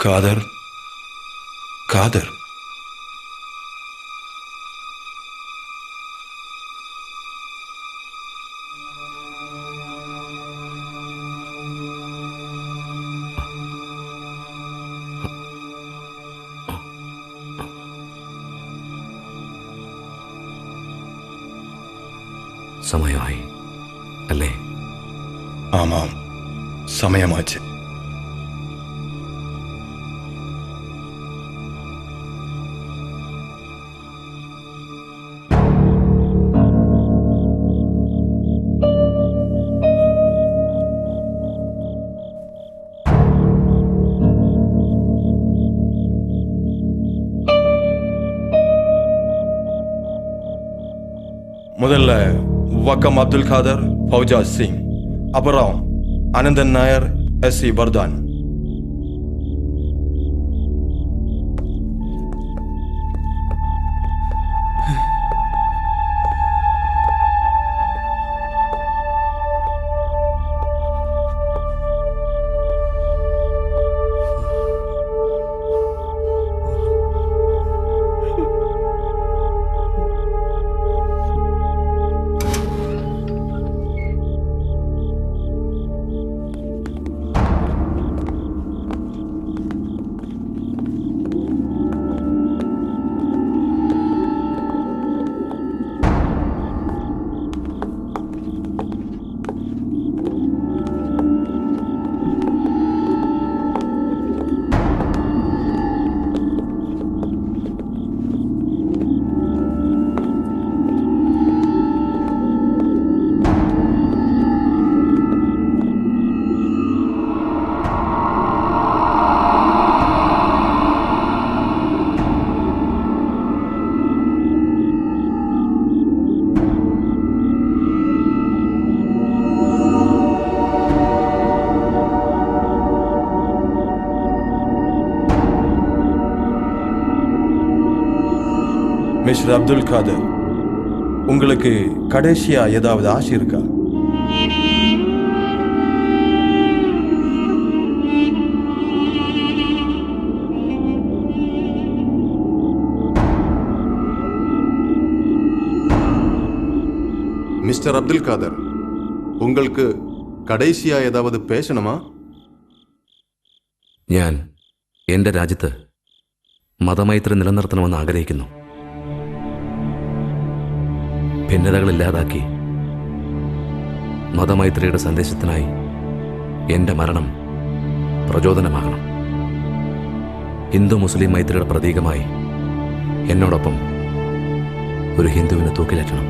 ഖാദർ, ഖാദർ. സമയമായി അല്ലേ? ആമാം, സമയമാച്ച്. முதல்ல வக்கம் அப்துல் காதர், ஃபௌஜாஸ் சிங், அப்புறம் அனந்தன் நாயர், எஸ்.சி. பர்தான். மிஸ்டர் அப்துல் காதர், உங்களுக்கு கடைசியா ஏதாவது ஆசை இருக்கா? மிஸ்டர் அப்துல் காதர், உங்களுக்கு கடைசியா ஏதாவது பேசணுமா? ഞാൻ എൻ്റെ രാജ്യത്ത് മതമൈത്രി നിലനിർത്തണമെന്ന് ആഗ്രഹിക്കുന്നു. ഭിന്നതകളില്ലാതാക്കി മതമൈത്രിയുടെ സന്ദേശത്തിനായി എൻ്റെ മരണം പ്രചോദനമാകണം. ഹിന്ദു മുസ്ലിം മൈത്രിയുടെ പ്രതീകമായി എന്നോടൊപ്പം ഒരു ഹിന്ദുവിനെ തൂക്കിലേറ്റണം.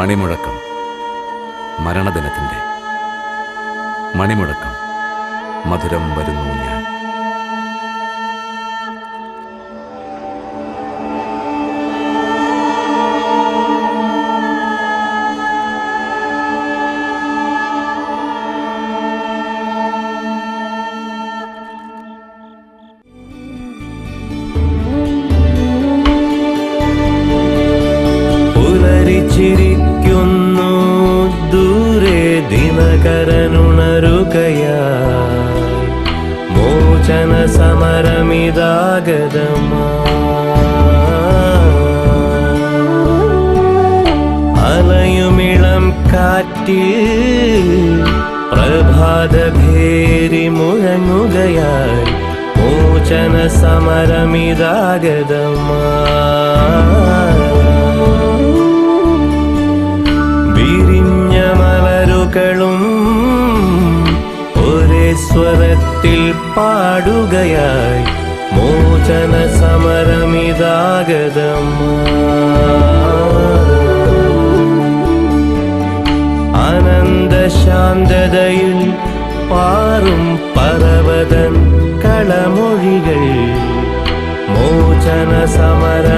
മണിമുഴക്കം മരണദിനത്തിൻ്റെ മണിമുഴക്കം മധുരം വരുന്നു ഞാൻ. പുലരിച്ചിരിക്കുന്നു ദൂരെ ദിനകരനുണരുകയാ മോചന സമരമിതാഗതമാ അലയുമിളം കാറ്റിൽ പ്രഭാതഭേരി മുഴങ്ങുകയായി മോചന സമരമിതാഗതമാ വിരിഞ്ഞ മലരുകളും ഒരേ സ്വരത്തിൽ പാടുകയായി മോചന സമരമിതാഗതമാ ആനന്ദശാന്തതയിൽ പാറും പർവതൻ കളമൊഴികൾ മോചന സമരമിതാഗതമാ